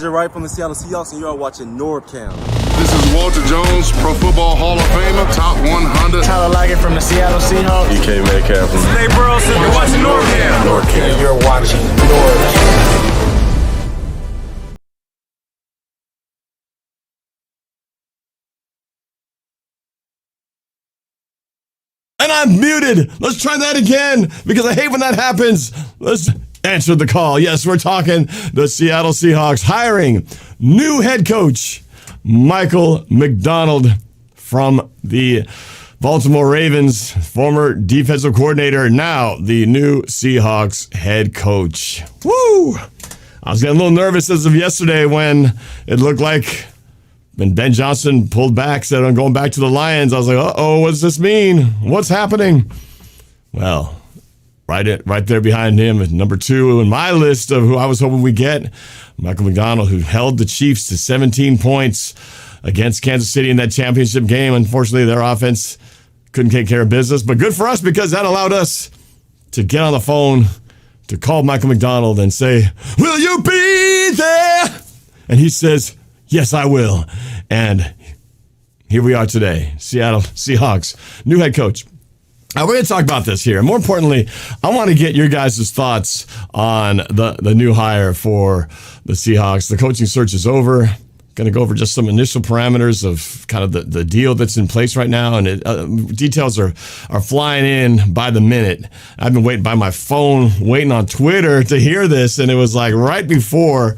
Susanjoy right from the Seattle Seahawks, and you are watching NorbCam. This is Walter Jones, Pro Football Hall of Famer, top 100. Tyler Lockett from the Seattle Seahawks. DK Metcalf. Nate Burleson, you're watching NorbCam. NorbCam. You're watching NorbCam. And I'm muted. Let's try that again because I hate when that happens. Let's answer the call. Yes, we're talking the Seattle Seahawks hiring new head coach Michael Macdonald from the Baltimore Ravens, former defensive coordinator, now the new Seahawks head coach. Woo! I was getting a little nervous as of yesterday when it looked like when Ben Johnson pulled back, said, I'm going back to the Lions. I was like, uh-oh, what does this mean? What's happening? Well, right there behind him, number 2 in my list of who I was hoping we'd get, Michael Macdonald, who held the Chiefs to 17 points against Kansas City in that championship game. Unfortunately, their offense couldn't take care of business, but good for us because that allowed us to get on the phone to call Michael Macdonald and say, will you be there? And he says, yes, I will. And here we are today, Seattle Seahawks, new head coach. Now, we're going to talk about this here. More importantly, I want to get your guys' thoughts on the new hire for the Seahawks. The coaching search is over. Going to go over just some initial parameters of kind of the deal that's in place right now. And details are flying in by the minute. I've been waiting by my phone, waiting on Twitter to hear this. And it was like right before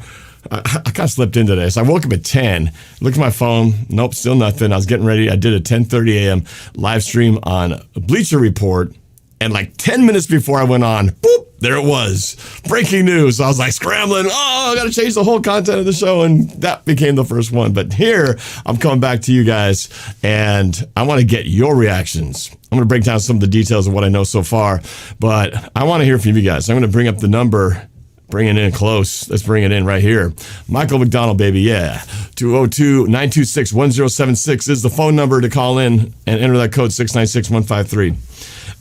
I kind of slipped into this. I woke up at 10, looked at my phone. Nope, still nothing. I was getting ready. I did a 10:30 a.m. live stream on Bleacher Report. And like 10 minutes before I went on, boop, there it was. Breaking news. I was like scrambling. Oh, I got to change the whole content of the show. And that became the first one. But here, I'm coming back to you guys. And I want to get your reactions. I'm going to break down some of the details of what I know so far. But I want to hear from you guys. I'm going to bring up the number. Bring it in close. Let's bring it in right here. Michael Macdonald, baby, yeah. 202-926-1076 is the phone number to call in and enter that code 696153.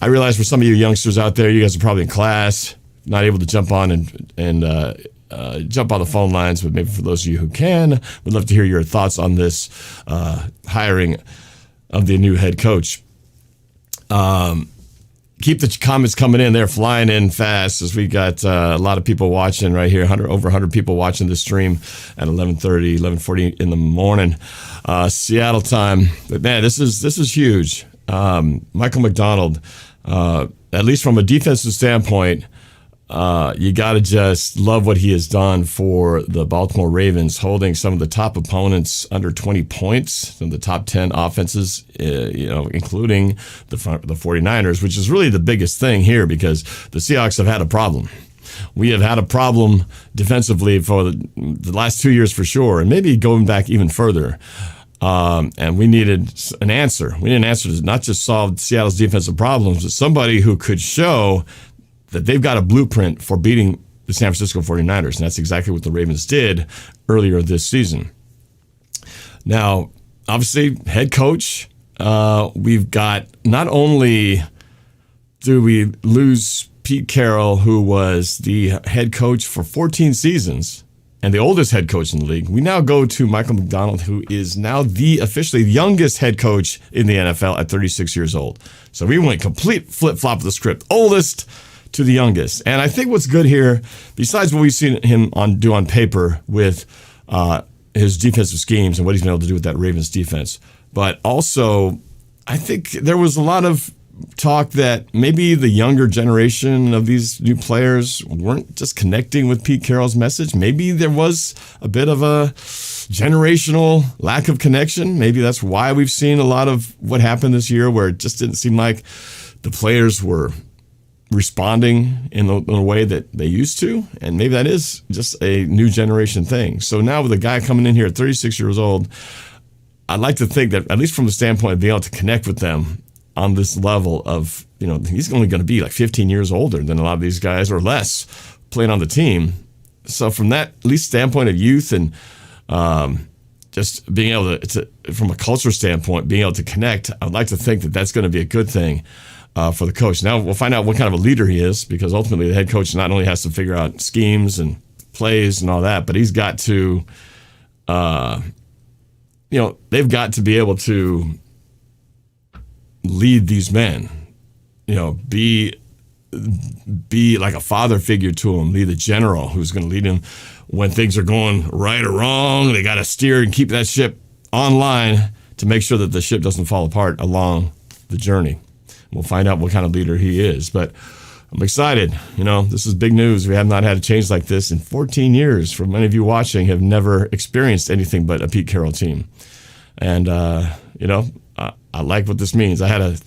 I realize for some of you youngsters out there, you guys are probably in class, not able to jump on and jump on the phone lines, but maybe for those of you who can, we'd love to hear your thoughts on this hiring of the new head coach. Keep the comments coming in. They're flying in fast as we got a lot of people watching right here, over 100 people watching the stream at 11:30, 11:40 in the morning, Seattle time. But man, this is huge. Michael Macdonald, at least from a defensive standpoint, you got to just love what he has done for the Baltimore Ravens, holding some of the top opponents under 20 points in the top 10 offenses, including the 49ers, which is really the biggest thing here because the Seahawks have had a problem. We have had a problem defensively for the last 2 years for sure, and maybe going back even further. And we needed an answer. We needed an answer to not just solve Seattle's defensive problems, but somebody who could show that they've got a blueprint for beating the San Francisco 49ers, and that's exactly what the Ravens did earlier this season. Now, obviously, head coach, we've got not only do we lose Pete Carroll, who was the head coach for 14 seasons and the oldest head coach in the league, we now go to Michael Macdonald, who is now the officially youngest head coach in the NFL at 36 years old. So we went complete flip-flop of the script. Oldest to the youngest. And I think what's good here, besides what we've seen him do on paper with his defensive schemes and what he's been able to do with that Ravens defense, but also I think there was a lot of talk that maybe the younger generation of these new players weren't just connecting with Pete Carroll's message. Maybe there was a bit of a generational lack of connection. Maybe that's why we've seen a lot of what happened this year where it just didn't seem like the players were responding in a way that they used to, and maybe that is just a new generation thing. So now with a guy coming in here at 36 years old, I'd like to think that at least from the standpoint of being able to connect with them on this level of, he's only going to be like 15 years older than a lot of these guys or less playing on the team. So from that at least standpoint of youth and just being able to, from a culture standpoint, being able to connect, I'd like to think that that's going to be a good thing for the coach. Now we'll find out what kind of a leader he is, because ultimately the head coach not only has to figure out schemes and plays and all that, but he's got to, they've got to be able to lead these men, be like a father figure to them, be the general who's going to lead them when things are going right or wrong. They got to steer and keep that ship online to make sure that the ship doesn't fall apart along the journey. We'll find out what kind of leader he is, but I'm excited. This is big news. We have not had a change like this in 14 years. For many of you watching, have never experienced anything but a Pete Carroll team. And, I like what this means. I had a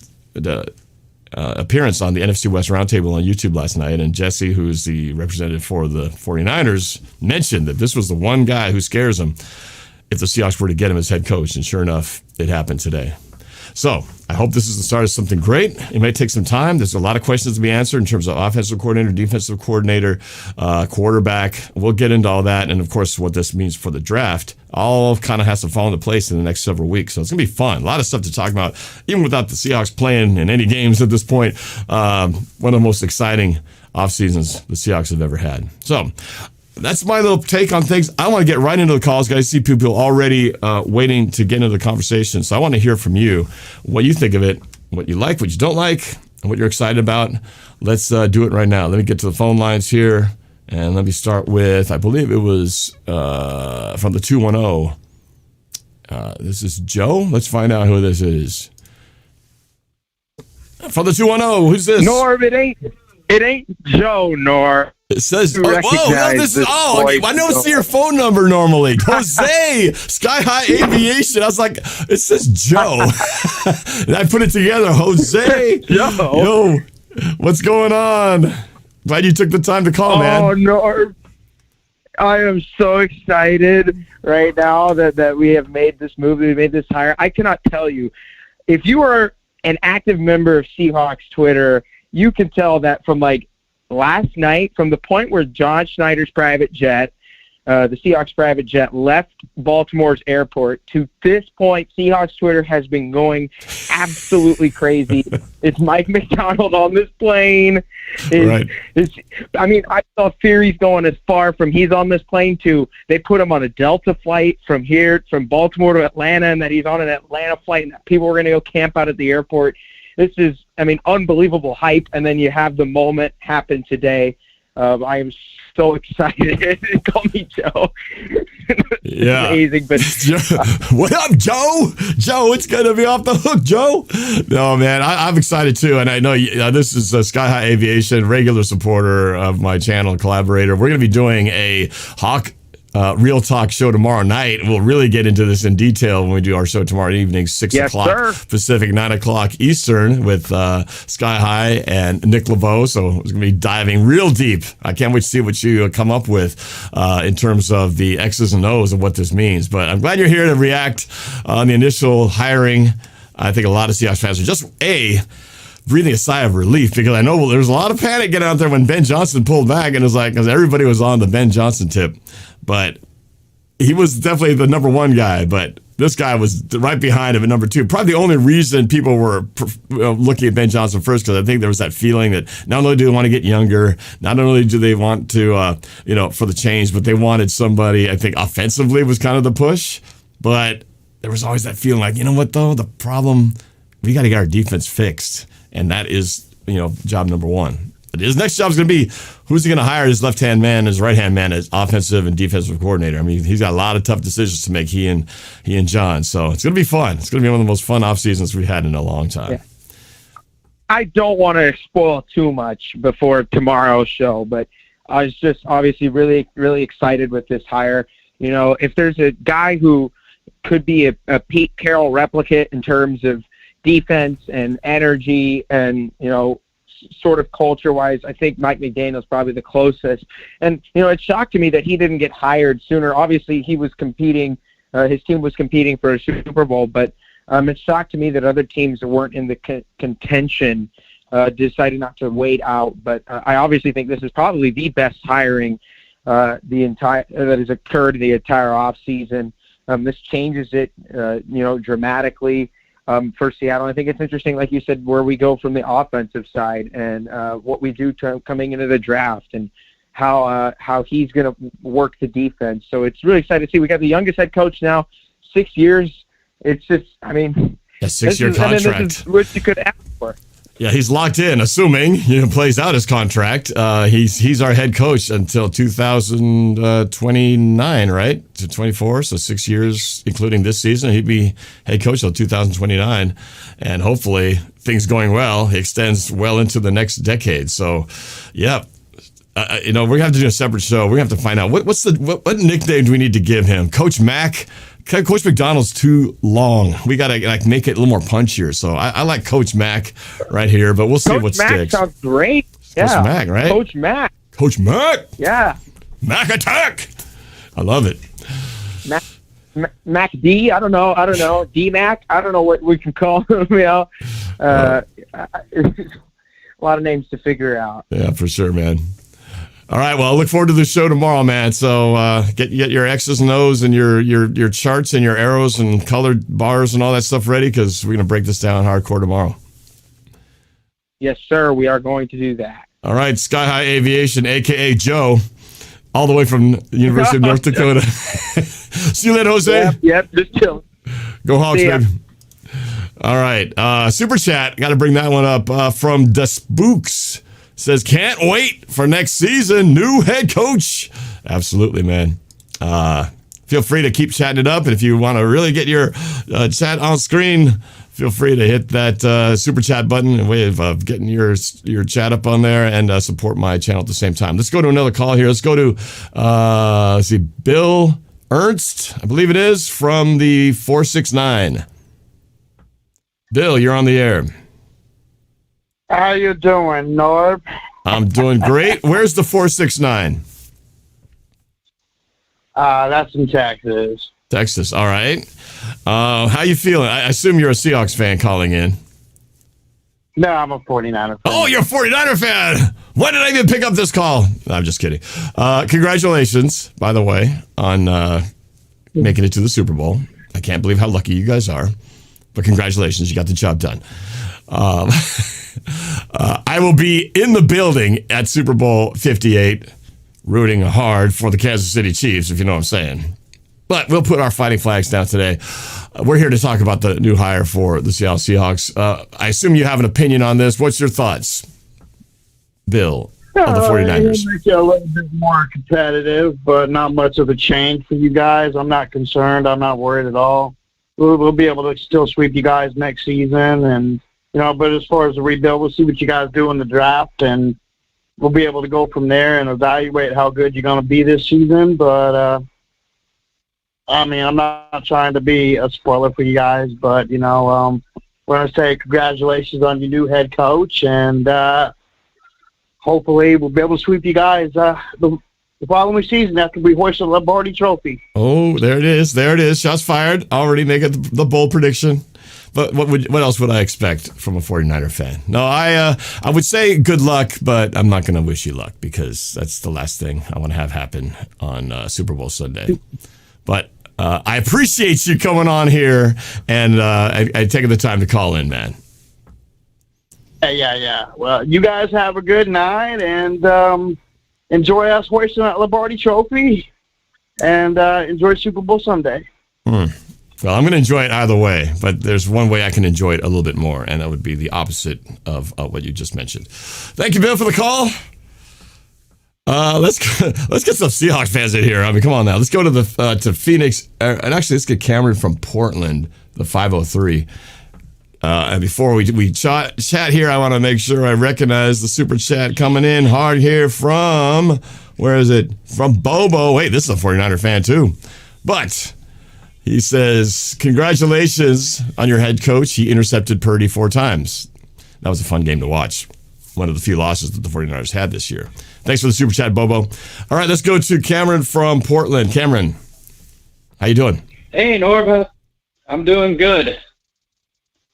appearance on the NFC West Roundtable on YouTube last night, and Jesse, who's the representative for the 49ers, mentioned that this was the one guy who scares him if the Seahawks were to get him as head coach. And sure enough, it happened today. So I hope this is the start of something great. It may take some time. There's a lot of questions to be answered in terms of offensive coordinator, defensive coordinator, quarterback. We'll get into all that. And, of course, what this means for the draft all kind of has to fall into place in the next several weeks. So it's going to be fun. A lot of stuff to talk about, even without the Seahawks playing in any games at this point. One of the most exciting off seasons the Seahawks have ever had. So that's my little take on things. I want to get right into the calls, guys. I see people already waiting to get into the conversation. So I want to hear from you what you think of it, what you like, what you don't like, and what you're excited about. Let's do it right now. Let me get to the phone lines here. And let me start with, I believe it was from the 210. This is Joe. Let's find out who this is. From the 210, who's this? Norb, it ain't Joe, Norb. It says, I know it's your phone number normally. Jose, Sky High Aviation. I was like, it says Joe. And I put it together. Jose. Joe. Yo, what's going on? Glad you took the time to call, man. Oh, Norb. I am so excited right now that we have made this move, that we made this hire. I cannot tell you. If you are an active member of Seahawks Twitter, you can tell that from last night, from the point where John Schneider's private jet, the Seahawks private jet, left Baltimore's airport to this point, Seahawks Twitter has been going absolutely crazy. It's Mike Macdonald on this plane. Right. I saw theories going as far from he's on this plane to they put him on a Delta flight from Baltimore to Atlanta, and that he's on an Atlanta flight, and that people were going to go camp out at the airport. This is, unbelievable hype, and then you have the moment happen today. I am so excited. Call me Joe. Yeah. Amazing. But what up, Joe? Joe, it's going to be off the hook, Joe. No, man, I'm excited too. And I know this is Sky High Aviation, regular supporter of my channel, collaborator. We're going to be doing a Hawk Real Talk show tomorrow night. We'll really get into this in detail when we do our show tomorrow evening, 6 o'clock Pacific, 9 o'clock Eastern, with Sky High and Nick LeBeau. So it's going to be diving real deep. I can't wait to see what you come up with in terms of the X's and O's of what this means. But I'm glad you're here to react on the initial hiring. I think a lot of Seahawks fans are just breathing a sigh of relief, because I know there's a lot of panic getting out there when Ben Johnson pulled back, and it's because everybody was on the Ben Johnson tip. But he was definitely the number one guy, but this guy was right behind him at number two. Probably the only reason people were looking at Ben Johnson first, because I think there was that feeling that not only do they want to get younger, not only do they want to, for the change, but they wanted somebody, I think offensively was kind of the push. But there was always that feeling like, you know what, though? The problem, we got to get our defense fixed. And that is, job number one. But his next job is going to be, who's he going to hire his left-hand man, his right-hand man as offensive and defensive coordinator? He's got a lot of tough decisions to make, he and John. So it's going to be fun. It's going to be one of the most fun off seasons we've had in a long time. Yeah. I don't want to spoil too much before tomorrow's show, but I was just obviously really, really excited with this hire. If there's a guy who could be a Pete Carroll replicate in terms of defense and energy and, sort of culture-wise, I think Mike McDaniel's probably the closest. And, it shocked to me that he didn't get hired sooner. Obviously, he was competing, his team was competing for a Super Bowl, but it shocked to me that other teams that weren't in the contention decided not to wait out. But I obviously think this is probably the best hiring that has occurred the entire offseason. This changes it, dramatically. For Seattle. I think it's interesting, like you said, where we go from the offensive side and what we do coming into the draft. And, how he's going to work the defense. So it's really exciting to see. We got the youngest head coach now, 6 years. It's just, I mean, a 6-year contract. This is what you could ask for. Yeah, he's locked in, assuming plays out his contract. He's our head coach until 2029, right? To 24, so 6 years, including this season. He'd be head coach till 2029, and hopefully, things going well, he extends well into the next decade. So, yeah. We're gonna have to do a separate show. We're gonna have to find out what nickname do we need to give him? Coach Mac. Coach Macdonald's too long. We gotta make it a little more punchier. So I like Coach Mac right here, but we'll see what Mac sticks. Sounds great. Yeah. Coach Mac, right? Coach Mac. Coach Mac. Yeah. Mac attack. I love it. Mac D. I don't know. D Mac. I don't know what we can call him. A lot of names to figure out. Yeah, for sure, man. All right, well, I look forward to the show tomorrow, man. So get your X's and O's and your charts and your arrows and colored bars and all that stuff ready, because we're going to break this down hardcore tomorrow. Yes, sir. We are going to do that. All right, Sky High Aviation, a.k.a. Joe, all the way from the University of North Dakota. See you later, Jose. Yep, just chilling. Go Hawks, baby. All right, Super Chat, got to bring that one up from The Spooks. Says, can't wait for next season. New head coach. Absolutely, man. Feel free to keep chatting it up. And if you want to really get your chat on screen, feel free to hit that super chat button, a way of getting your chat up on there, and support my channel at the same time. Let's go to another call here. Let's go to, let's see, Bill Ernst, I believe it is, from the 469. Bill, you're on the air. How you doing, Norb? I'm doing great. Where's the 469? That's in Texas. Texas, all right. How you feeling? I assume you're a Seahawks fan calling in. No, I'm a 49er fan. Oh, you're a 49er fan. Why did I even pick up this call? No, I'm just kidding. Congratulations, by the way, on making it to the Super Bowl. I can't believe how lucky you guys are. But congratulations, you got the job done. I will be in the building at Super Bowl 58, rooting hard for the Kansas City Chiefs, if you know what I'm saying. But we'll put our fighting flags down today. We're here to talk about the new hire for the Seattle Seahawks. I assume you have an opinion on this. What's your thoughts, Bill, of the 49ers? It'll make you a little bit more competitive, but not much of a change for you guys. I'm not concerned. I'm not worried at all. We'll be able to still sweep you guys next season, and but as far as the rebuild, we'll see what you guys do in the draft, and we'll be able to go from there and evaluate how good you're going to be this season. But, I'm not trying to be a spoiler for you guys, but, we're going to say congratulations on your new head coach, and hopefully we'll be able to sweep you guys the following season after we hoist the Lombardi Trophy. Oh, there it is. There it is. Shots fired. Already making the bold prediction. But what else would I expect from a 49er fan? No, I would say good luck, but I'm not going to wish you luck, because that's the last thing I want to have happen on Super Bowl Sunday. But I appreciate you coming on here and I taking the time to call in, man. Yeah. Well, you guys have a good night, and enjoy us hoisting that Lombardi Trophy, and enjoy Super Bowl Sunday. Well, I'm going to enjoy it either way, but there's one way I can enjoy it a little bit more, and that would be the opposite of what you just mentioned. Thank you, Bill, for the call. Let's get some Seahawks fans in here. I mean, come on now. Let's go to the to Phoenix, and actually, let's get Cameron from Portland, the 503. And before we chat here, I want to make sure I recognize the super chat coming in hard here from, where is it? From Bobo. Wait, this is a 49er fan too, but. He says, congratulations on your head coach. He intercepted Purdy 4 times. That was a fun game to watch. One of the few losses that the 49ers had this year. Thanks for the super chat, Bobo. All right, let's go to Cameron from Portland. Cameron, how you doing? Hey, Norb. I'm doing good.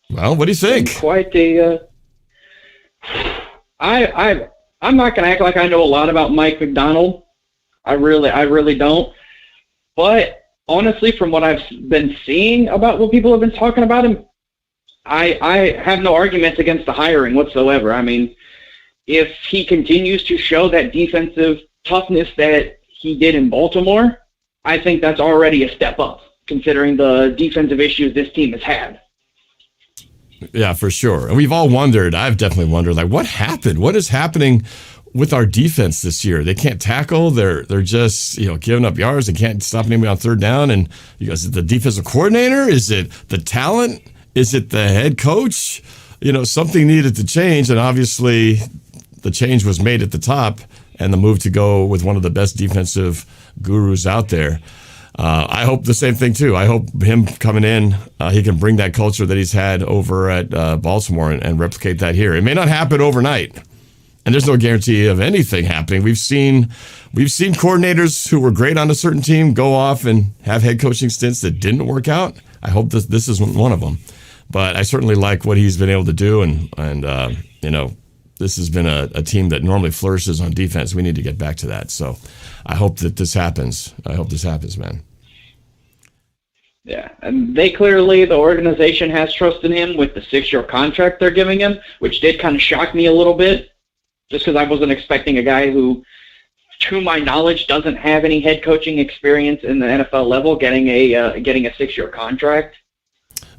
Well, what do you think? Quite a... I'm not going to act like I know a lot about Mike Macdonald. I really don't. But... honestly, from what I've been seeing about what people have been talking about him, I have no arguments against the hiring whatsoever. I mean, if he continues to show that defensive toughness that he did in Baltimore, I think that's already a step up, considering the defensive issues this team has had. Yeah, for sure. And we've all wondered, I've definitely wondered, like, what happened? What is happening with our defense this year? They can't tackle. They're just, giving up yards. They can't stop anybody on third down. And you guys, is it the defensive coordinator? Is it the talent? Is it the head coach? Something needed to change. And obviously the change was made at the top and the move to go with one of the best defensive gurus out there. I hope the same thing too. I hope him coming in, he can bring that culture that he's had over at Baltimore and replicate that here. It may not happen overnight, and there's no guarantee of anything happening. We've seen coordinators who were great on a certain team go off and have head coaching stints that didn't work out. I hope this isn't one of them, but I certainly like what he's been able to do, and this has been a team that normally flourishes on defense. We need to get back to that. So I hope that this happens. I hope this happens, man. Yeah, and the organization has trust in him with the 6-year contract they're giving him, which did kind of shock me a little bit, just because I wasn't expecting a guy who, to my knowledge, doesn't have any head coaching experience in the NFL level getting a 6-year contract.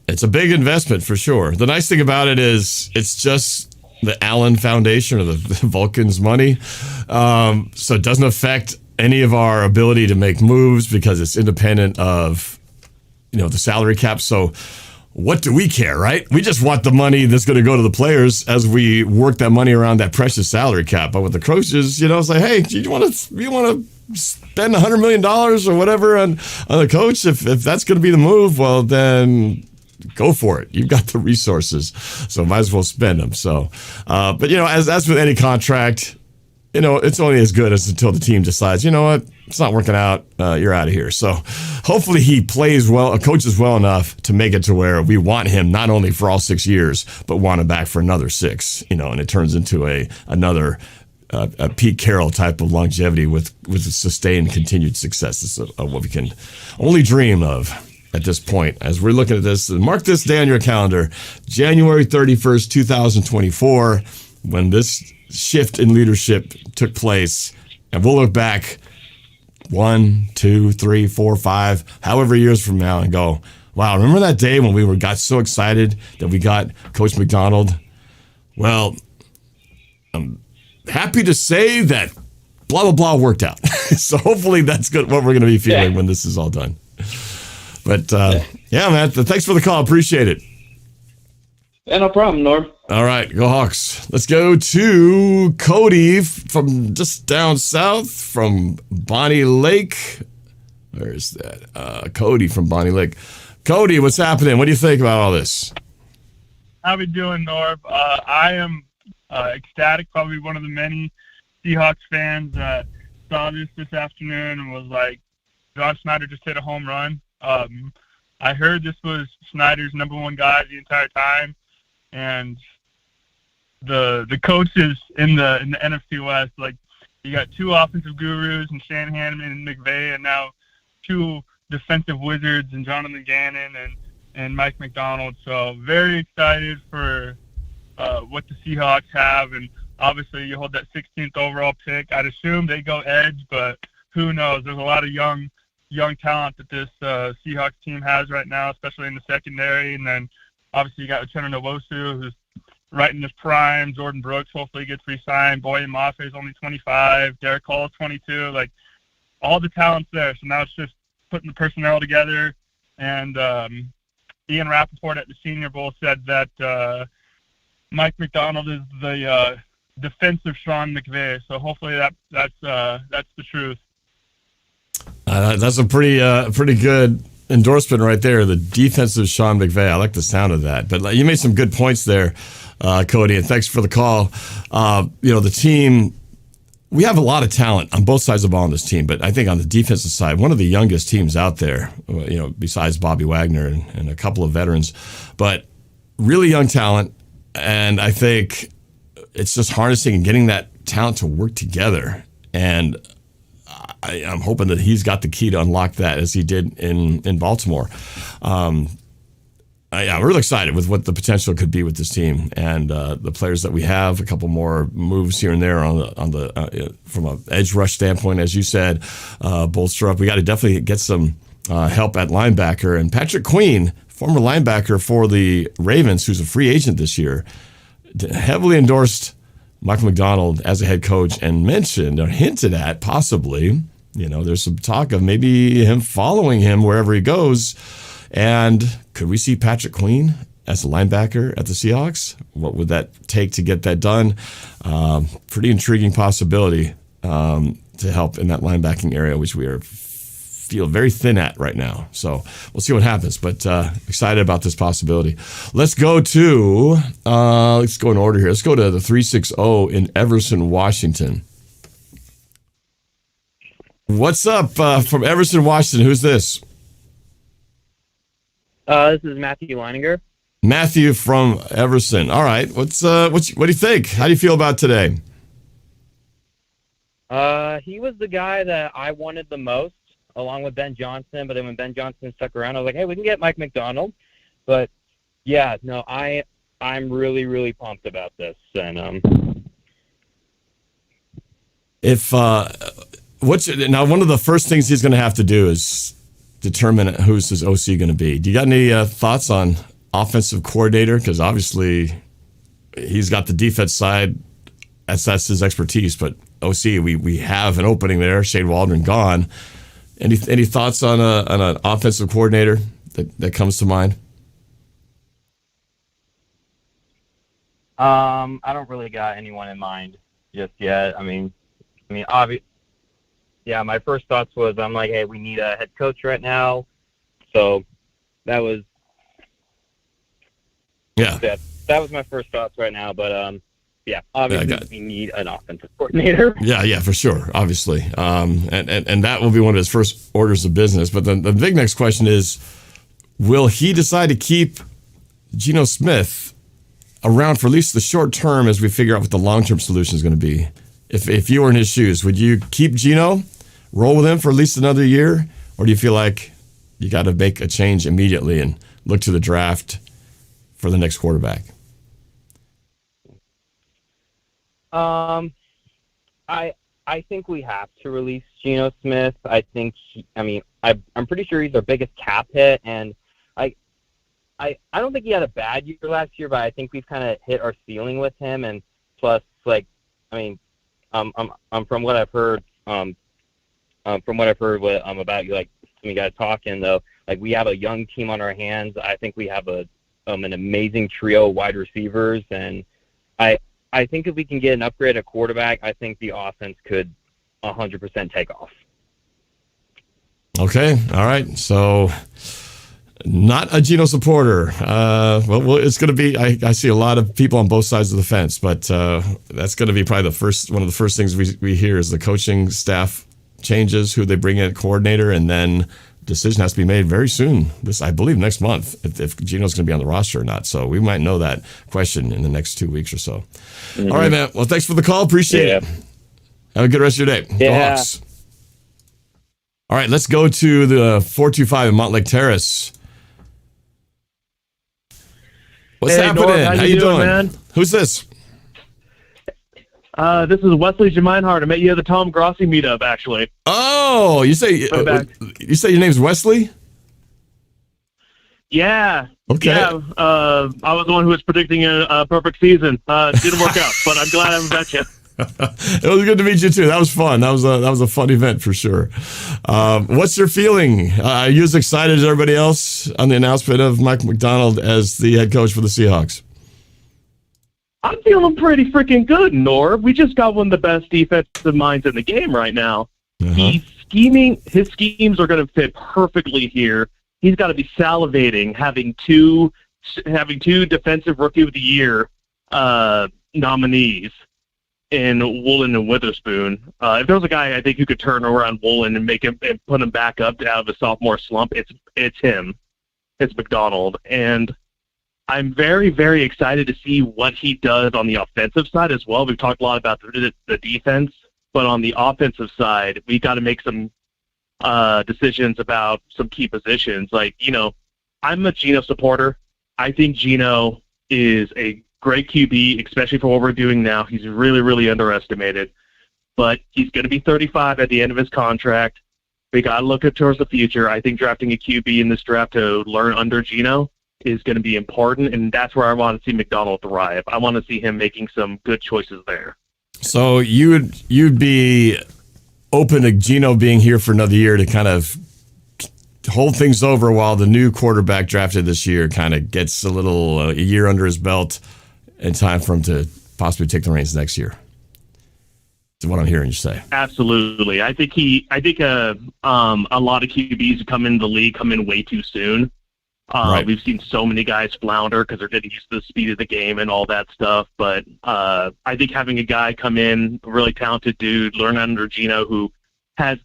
It's a big investment for sure. The nice thing about it is it's just the Allen Foundation or the Vulcan's money, so it doesn't affect any of our ability to make moves because it's independent of the salary cap. So what do we care, right? We just want the money that's going to go to the players as we work that money around that precious salary cap. But with the coaches, it's like, hey, do you want to spend $100 million or whatever on the coach? If that's going to be the move, well, then go for it. You've got the resources, so might as well spend them. So, but as with any contract, it's only as good as until the team decides, what, it's not working out, you're out of here. So hopefully he plays well, coaches well enough to make it to where we want him not only for all 6 years, but want him back for another 6, and it turns into another Pete Carroll type of longevity with sustained continued success. This is what we can only dream of at this point. As we're looking at this, mark this day on your calendar, January 31st, 2024, when this shift in leadership took place, and we'll look back 1, 2, 3, 4, 5, however years from now and go, wow, remember that day when we got so excited that we got Coach Macdonald? Well, I'm happy to say that blah, blah, blah worked out. So hopefully that's what we're going to be feeling when this is all done. But yeah, man, thanks for the call. Appreciate it. Yeah, no problem, Norb. All right, go Hawks. Let's go to Cody from just down south from Bonnie Lake. Where's that? Cody from Bonnie Lake. Cody, what's happening? What do you think about all this? How we doing, Norb? I am ecstatic, probably one of the many Seahawks fans that saw this afternoon and was like, John Schneider just hit a home run. I heard this was Snyder's number one guy the entire time, and the coaches in the NFC West, like, you got 2 offensive gurus in Shanahan and McVay, and now 2 defensive wizards in Jonathan Gannon and Mike Macdonald. So very excited for what the Seahawks have, and obviously you hold that 16th overall pick. I'd assume they go edge, but who knows? There's a lot of young talent that this Seahawks team has right now, especially in the secondary. And then obviously you got Uchenna Nwosu, who's right in his prime. Jordan Brooks hopefully gets re-signed. Boye Mafe is only 25. Derek Hall is 22. Like, all the talent's there. So now it's just putting the personnel together. And Ian Rappaport at the Senior Bowl said that Mike Macdonald is the defensive Sean McVay. So hopefully that's the truth. That's a pretty good endorsement right there. The defensive Sean McVay. I like the sound of that. But you made some good points there, Cody, and thanks for the call. The team, we have a lot of talent on both sides of the ball on this team, but I think on the defensive side, one of the youngest teams out there, besides Bobby Wagner and a couple of veterans, but really young talent. And I think it's just harnessing and getting that talent to work together. And I'm hoping that he's got the key to unlock that as he did in Baltimore. yeah, we're really excited with what the potential could be with this team and the players that we have. A couple more moves here and there on the from an edge rush standpoint, as you said, bolster up. We got to definitely get some help at linebacker. And Patrick Queen, former linebacker for the Ravens, who's a free agent this year, heavily endorsed Michael Macdonald as a head coach and mentioned or hinted at possibly, there's some talk of maybe him following him wherever he goes. And could we see Patrick Queen as a linebacker at the Seahawks? What would that take to get that done? Pretty intriguing possibility to help in that linebacking area, which we feel very thin at right now. So we'll see what happens, but excited about this possibility. Let's go in order here. Let's go to the 360 in Everson, Washington. What's up from Everson, Washington? Who's this? This is Matthew Leininger. Matthew from Everson. All right. What do you think? How do you feel about today? He was the guy that I wanted the most, along with Ben Johnson. But then when Ben Johnson stuck around, I was like, hey, we can get Mike Macdonald. But yeah, no, I'm really, really pumped about this. And now one of the first things he's going to have to do is determine who's his OC going to be. Do you got any thoughts on offensive coordinator? Because obviously he's got the defense side. That's his expertise. But OC, we have an opening there. Shane Waldron gone. Any thoughts on an offensive coordinator that comes to mind? I don't really got anyone in mind just yet. I mean, obviously. Yeah, my first thoughts was I'm like, hey, we need a head coach right now. So that was my first thoughts right now. But obviously we need an offensive coordinator. Yeah, for sure, obviously. And that will be one of his first orders of business. But then the big next question is, will he decide to keep Geno Smith around for at least the short term as we figure out what the long-term solution is going to be? If you were in his shoes, would you keep Geno, roll with him for at least another year, or do you feel like you got to make a change immediately and look to the draft for the next quarterback? I think we have to release Geno Smith. I think I'm pretty sure he's our biggest cap hit, and I don't think he had a bad year last year, but I think we've kind of hit our ceiling with him, and plus from what I've heard, about you, like some of you guys talking though, like we have a young team on our hands. I think we have an amazing trio of wide receivers, and I think if we can get an upgrade at quarterback, I think the offense could 100% take off. Okay, all right. So, not a Geno supporter. Well, it's going to be. I see a lot of people on both sides of the fence, but that's going to be probably one of the first things we hear is the coaching staff changes, who they bring in coordinator, and then decision has to be made very soon. I believe next month, if Geno's going to be on the roster or not. So we might know that question in the next 2 weeks or so. Mm-hmm. All right, man. Well, thanks for the call. Appreciate it. Have a good rest of your day. Yeah. Go Hawks. All right, let's go to the 425 in Montlake Terrace. What's happening? Norb, how you doing, man? Who's this? This is Wesley Gemeinhardt. I met you at the Tom Grossi meetup, actually. Oh, you say your name's Wesley? Yeah. Okay. Yeah. I was the one who was predicting a perfect season. Didn't work out, but I'm glad I met you. It was good to meet you too. That was fun. That was a fun event for sure. What's your feeling? Are you as excited as everybody else on the announcement of Mike Macdonald as the head coach for the Seahawks? I'm feeling pretty freaking good, Norb. We just got one of the best defensive minds in the game right now. Uh-huh. His schemes are going to fit perfectly here. He's got to be salivating having two defensive rookie of the year nominees in Woolen and Witherspoon. If there was a guy I think who could turn around Woolen and make him and put him back up out of a sophomore slump, it's him. It's Macdonald. And I'm very, very excited to see what he does on the offensive side as well. We've talked a lot about the defense, but on the offensive side, we got to make some decisions about some key positions. Like, I'm a Geno supporter. I think Geno is a great QB, especially for what we're doing now. He's really, really underestimated. But he's going to be 35 at the end of his contract. We got to look towards the future. I think drafting a QB in this draft to learn under Geno is going to be important, and that's where I want to see Macdonald thrive. I want to see him making some good choices there. So you'd be open to Geno being here for another year to kind of hold things over while the new quarterback drafted this year kind of gets a year under his belt and time for him to possibly take the reins next year. That's what I'm hearing you say. Absolutely. I think a lot of QBs who come in the league come in way too soon. Right. We've seen so many guys flounder because they're getting used to the speed of the game and all that stuff. But I think having a guy come in, a really talented dude, learn under Geno, who has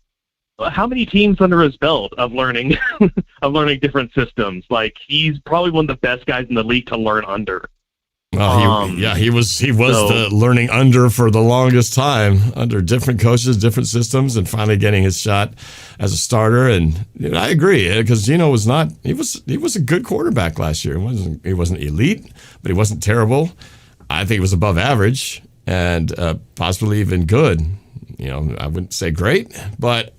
how many teams under his belt of learning different systems? Like, he's probably one of the best guys in the league to learn under. He was the learning under for the longest time, under different coaches, different systems, and finally getting his shot as a starter. And I agree, because Geno was not. He was a good quarterback last year. He wasn't elite, but he wasn't terrible. I think he was above average and possibly even good. I wouldn't say great, but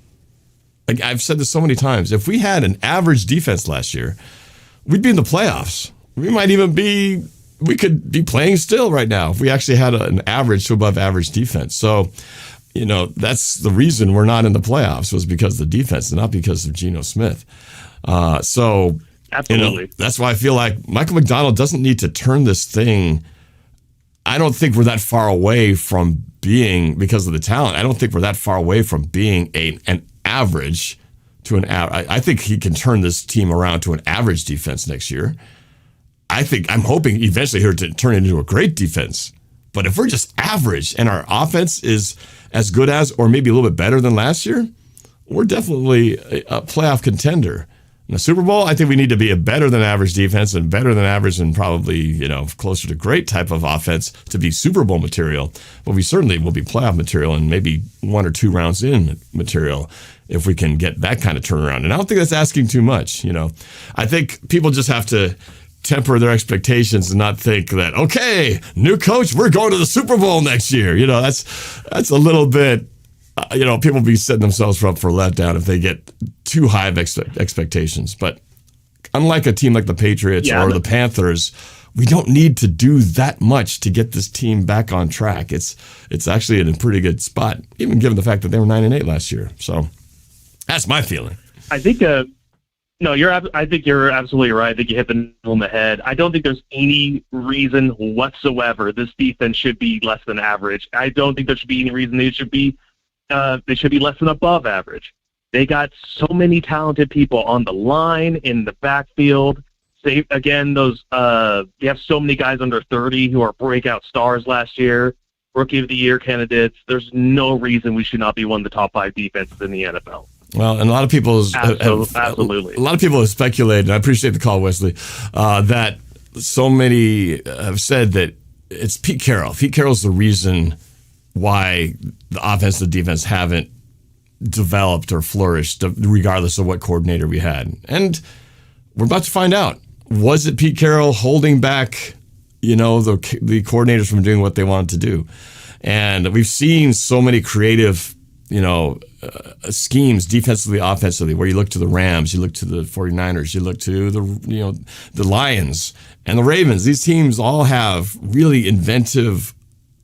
like I've said this so many times, if we had an average defense last year, we'd be in the playoffs. We could be playing still right now if we actually had an average to above average defense. So, that's the reason we're not in the playoffs, was because of the defense, not because of Geno Smith. Absolutely. That's why I feel like Michael Macdonald doesn't need to turn this thing. I don't think we're that far away from being, because of the talent, I don't think we're that far away from being an average to an average. I think he can turn this team around to an average defense next year. I'm hoping eventually here to turn it into a great defense. But if we're just average and our offense is as good as, or maybe a little bit better than last year, we're definitely a playoff contender. In the Super Bowl, I think we need to be a better than average defense and better than average and probably, closer to great type of offense to be Super Bowl material. But we certainly will be playoff material and maybe 1 or 2 rounds in material if we can get that kind of turnaround. And I don't think that's asking too much. I think people just have to temper their expectations and not think that, okay, new coach, we're going to the Super Bowl next year. That's a little bit, people be setting themselves up for a letdown if they get too high of expectations. But unlike a team like the Patriots or the Panthers, we don't need to do that much to get this team back on track. It's actually in a pretty good spot, even given the fact that they were 9-8 last year. So that's my feeling. I think no, I think you're absolutely right. I think you hit the nail on the head. I don't think there's any reason whatsoever this defense should be less than average. I don't think there should be any reason they should be less than above average. They got so many talented people on the line, in the backfield. You have so many guys under 30 who are breakout stars last year, Rookie of the Year candidates. There's no reason we should not be one of the top 5 defenses in the NFL. Well, and a lot of people absolutely. A lot of people have speculated, and I appreciate the call, Wesley, that so many have said that it's Pete Carroll. Pete Carroll's the reason why the offense and the defense haven't developed or flourished, regardless of what coordinator we had. And we're about to find out. Was it Pete Carroll holding back, the coordinators from doing what they wanted to do? And we've seen so many creative schemes defensively, offensively, where you look to the Rams, you look to the 49ers, you look to the Lions and the Ravens. These teams all have really inventive,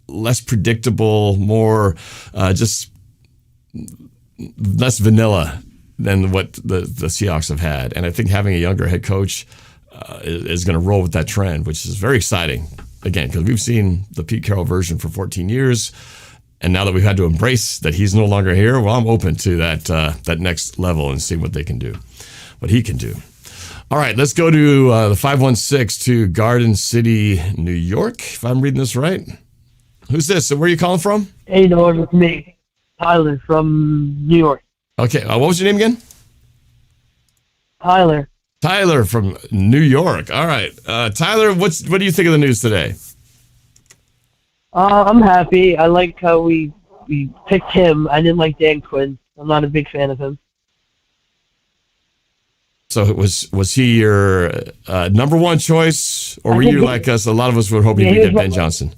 less predictable, more just less vanilla than what the Seahawks have had. And I think having a younger head coach is going to roll with that trend, which is very exciting. Again, because we've seen the Pete Carroll version for 14 years. And now that we've had to embrace that he's no longer here, well, I'm open to that next level and see what they can do, what he can do. All right, let's go to the 516 to Garden City, New York, if I'm reading this right. Who's this? Where are you calling from? Hey, Norb, it's me, Tyler from New York. Okay, what was your name again? Tyler. Tyler from New York. All right, Tyler, what do you think of the news today? I'm happy. I like how we picked him. I didn't like Dan Quinn. I'm not a big fan of him. So was he your number one choice, or were you like us? A lot of us were hoping we get Ben Johnson.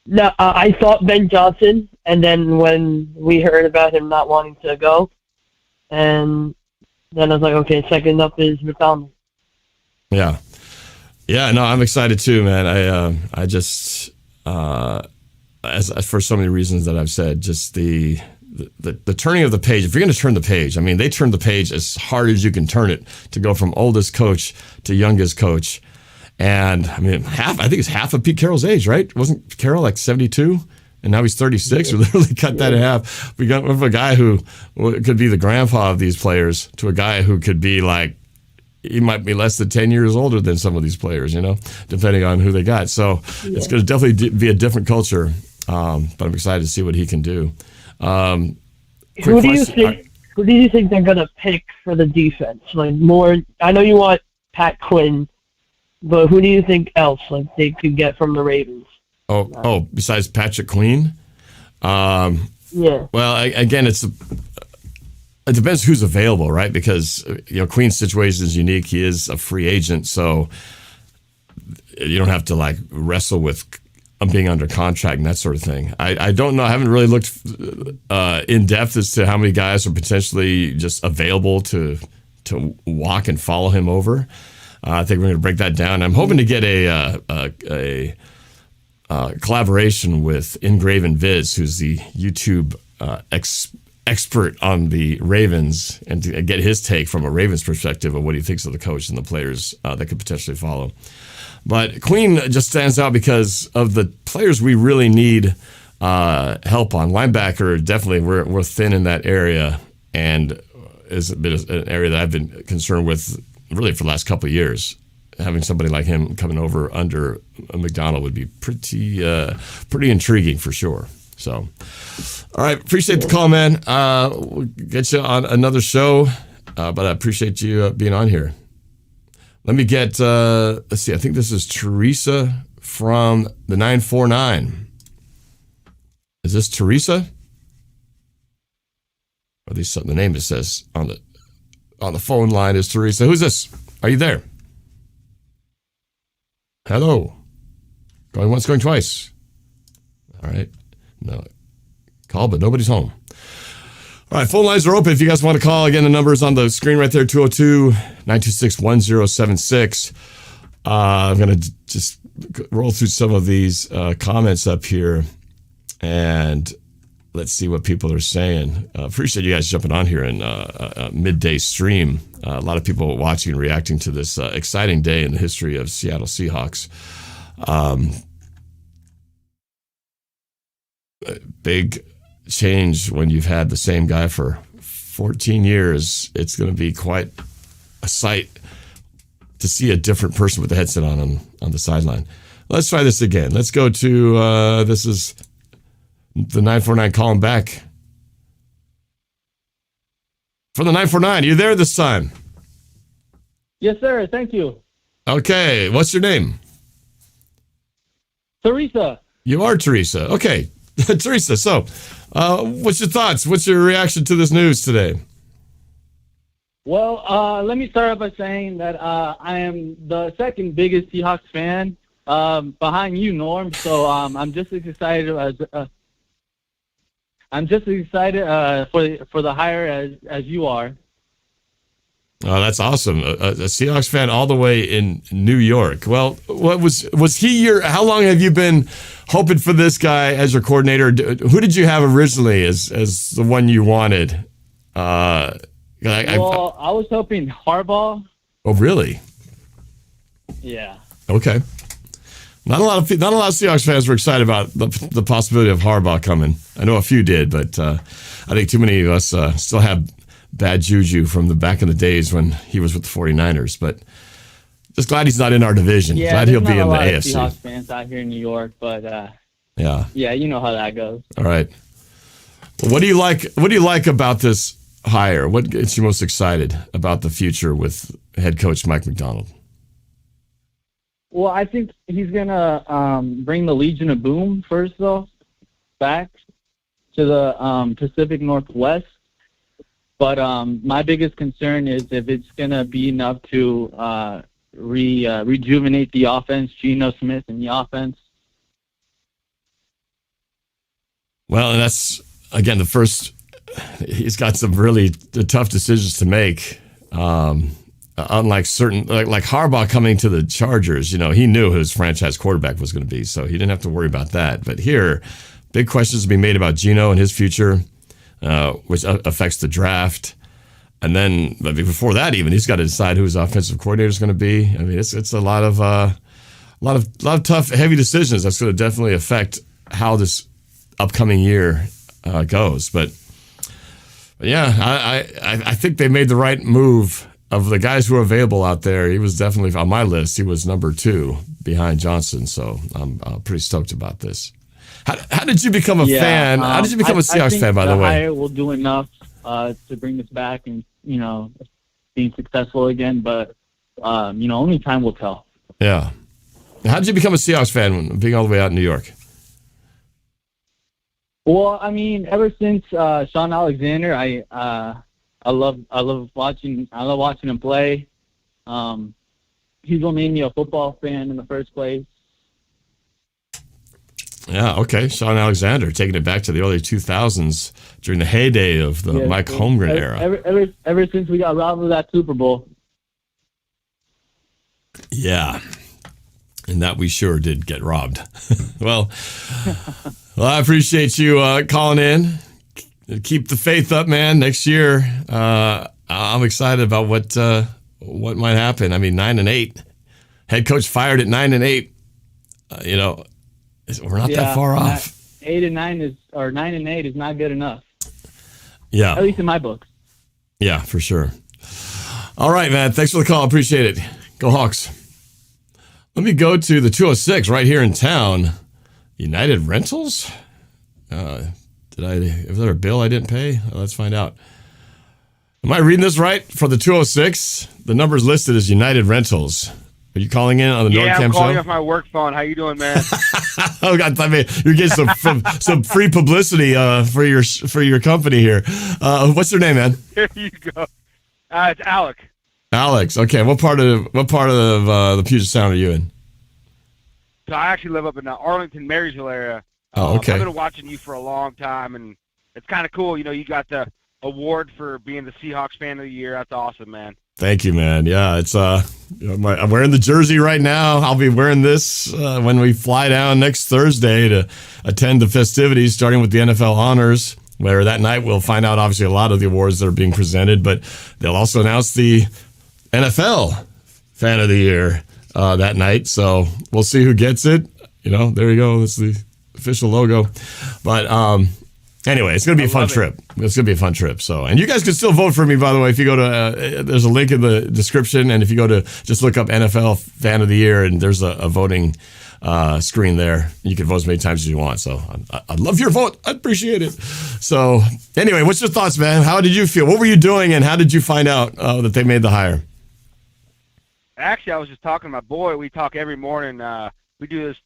No, I thought Ben Johnson, and then when we heard about him not wanting to go, and then I was like, okay, second up is Macdonald. Yeah. Yeah, no, I'm excited too, man. I just, as for so many reasons that I've said, just the turning of the page. If you're going to turn the page, I mean, they turned the page as hard as you can turn it to go from oldest coach to youngest coach. And I mean, I think it's half of Pete Carroll's age, right? Wasn't Carroll like 72? And now he's 36. We literally cut that in half. We got from a guy who could be the grandpa of these players to a guy who could be like, he might be less than 10 years older than some of these players, depending on who they got. So it's going to definitely be a different culture. But I'm excited to see what he can do. Who do you think they're going to pick for the defense? Like more, I know you want Pat Quinn, but who do you think else they could get from the Ravens? Besides Patrick Queen? Yeah. Well, again, it depends who's available, right? Because Queen's situation is unique. He is a free agent, so you don't have to like wrestle with being under contract and that sort of thing. I don't know. I haven't really looked in depth as to how many guys are potentially just available to walk and follow him over. I think we're going to break that down. I'm hoping to get a collaboration with Engraven Viz, who's the YouTube expert on the Ravens, and to get his take from a Ravens perspective of what he thinks of the coach and the players that could potentially follow. But Queen just stands out because of the players we really need help on. Linebacker, definitely we're thin in that area, and is a bit an area that I've been concerned with really for the last couple of years. Having somebody like him coming over under Macdonald would be pretty intriguing for sure. So, all right, appreciate the call, man. We'll get you on another show, but I appreciate you being on here. Let me get, let's see, I think this is Teresa from the 949. Is this Teresa? Or at least the name it says on the phone line is Teresa. Who's this? Are you there? Hello. Going once, going twice. All right. No. Call, but nobody's home. All right, phone lines are open. If you guys want to call, again, the number is on the screen right there, 202-926-1076. I'm going to just roll through some of these comments up here, and let's see what people are saying. Appreciate you guys jumping on here in a midday stream. A lot of people watching and reacting to this exciting day in the history of Seattle Seahawks. Big change when you've had the same guy for 14 years. It's going to be quite a sight to see a different person with the headset on the sideline. Let's try this again. Let's go to this is the 949 calling back from the 949. You there this time? Yes, sir. Thank you. Okay. What's your name? Teresa. You are Teresa. Okay. Teresa, so what's your thoughts? What's your reaction to this news today? Well, let me start off by saying that I am the second biggest Seahawks fan behind you, Norm. So I'm just as excited for the hire as you are. Oh, that's awesome. A Seahawks fan all the way in New York. Well, what was he how long have you been hoping for this guy as your coordinator? Who did you have originally as the one you wanted? I was hoping Harbaugh. Oh, really? Yeah. Okay. Not a lot of Seahawks fans were excited about the possibility of Harbaugh coming. I know a few did, but I think too many of us still have bad juju from the back in the days when he was with the 49ers. But just glad he's not in our division. Yeah, glad he'll be in the AFC. Seahawks fans out here in New York, but yeah, you know how that goes. All right. Well, what do you like about this hire? What gets you most excited about the future with head coach Mike Macdonald? Well, I think he's gonna bring the Legion of Boom first off back to the Pacific Northwest. But my biggest concern is if it's going to be enough to rejuvenate the offense, Geno Smith in the offense. Well, and that's, again, the first, he's got some really tough decisions to make. Unlike certain, like Harbaugh coming to the Chargers, you know, he knew who his franchise quarterback was going to be, so he didn't have to worry about that. But here, big questions to be made about Geno and his future, which affects the draft. And then, but before that, even he's got to decide who his offensive coordinator is going to be. I mean, it's a lot of tough, heavy decisions that's going to definitely affect how this upcoming year goes. But yeah, I think they made the right move. Of the guys who are available out there, he was definitely on my list. He was number 2 behind Johnson, so I'm pretty stoked about this. How did you become a fan? How did you become a Seahawks fan, by the way? I think the hire will do enough to bring this back and, you know, being successful again, but, you know, only time will tell. Yeah. How did you become a Seahawks fan being all the way out in New York? Well, I mean, ever since Sean Alexander, I love watching him play. He's what made me a football fan in the first place. Yeah, okay. Sean Alexander, taking it back to the early 2000s during the heyday of the Mike Holmgren era. Ever since we got robbed of that Super Bowl. Yeah, and that we sure did get robbed. Well, I appreciate you calling in. Keep the faith up, man. Next year, I'm excited about what might happen. I mean, 9-8, head coach fired at 9-8. You know, we're not that far off. 8-9 is, or 9-8 is not good enough. Yeah, at least in my books. Yeah, for sure. All right, man. Thanks for the call. Appreciate it. Go Hawks. Let me go to the 206 right here in town. United Rentals. Is there a bill I didn't pay? Let's find out. Am I reading this right? For the 206, the number's listed as United Rentals. Are you calling in on the NorbCam show? Yeah, I'm calling off my work phone. How you doing, man? Oh God, I mean, you're getting some free publicity for your company here. What's their name, man? Here you go. It's Alex. Alex. Okay. What part of the Puget Sound are you in? So I actually live up in the Arlington, Marysville area. Oh, okay. I've been watching you for a long time, and it's kind of cool. You know, you got the award for being the Seahawks fan of the year. That's awesome, man. Thank you, man. Yeah, it's I'm wearing the jersey right now. I'll be wearing this when we fly down next Thursday to attend the festivities, starting with the NFL honors, where that night we'll find out obviously a lot of the awards that are being presented, but they'll also announce the NFL fan of the year that night. So we'll see who gets it. You know, there you go. That's the official logo. But anyway, it's going to be a fun trip. It's going to be a fun trip. So, and you guys can still vote for me, by the way, if you go to, there's a link in the description. And if you go to, just look up NFL fan of the year, and there's a voting screen there. You can vote as many times as you want. So I'd love your vote. I'd appreciate it. So anyway, what's your thoughts, man? How did you feel? What were you doing? And how did you find out that they made the hire? Actually, I was just talking to my boy. We talk every morning. We do this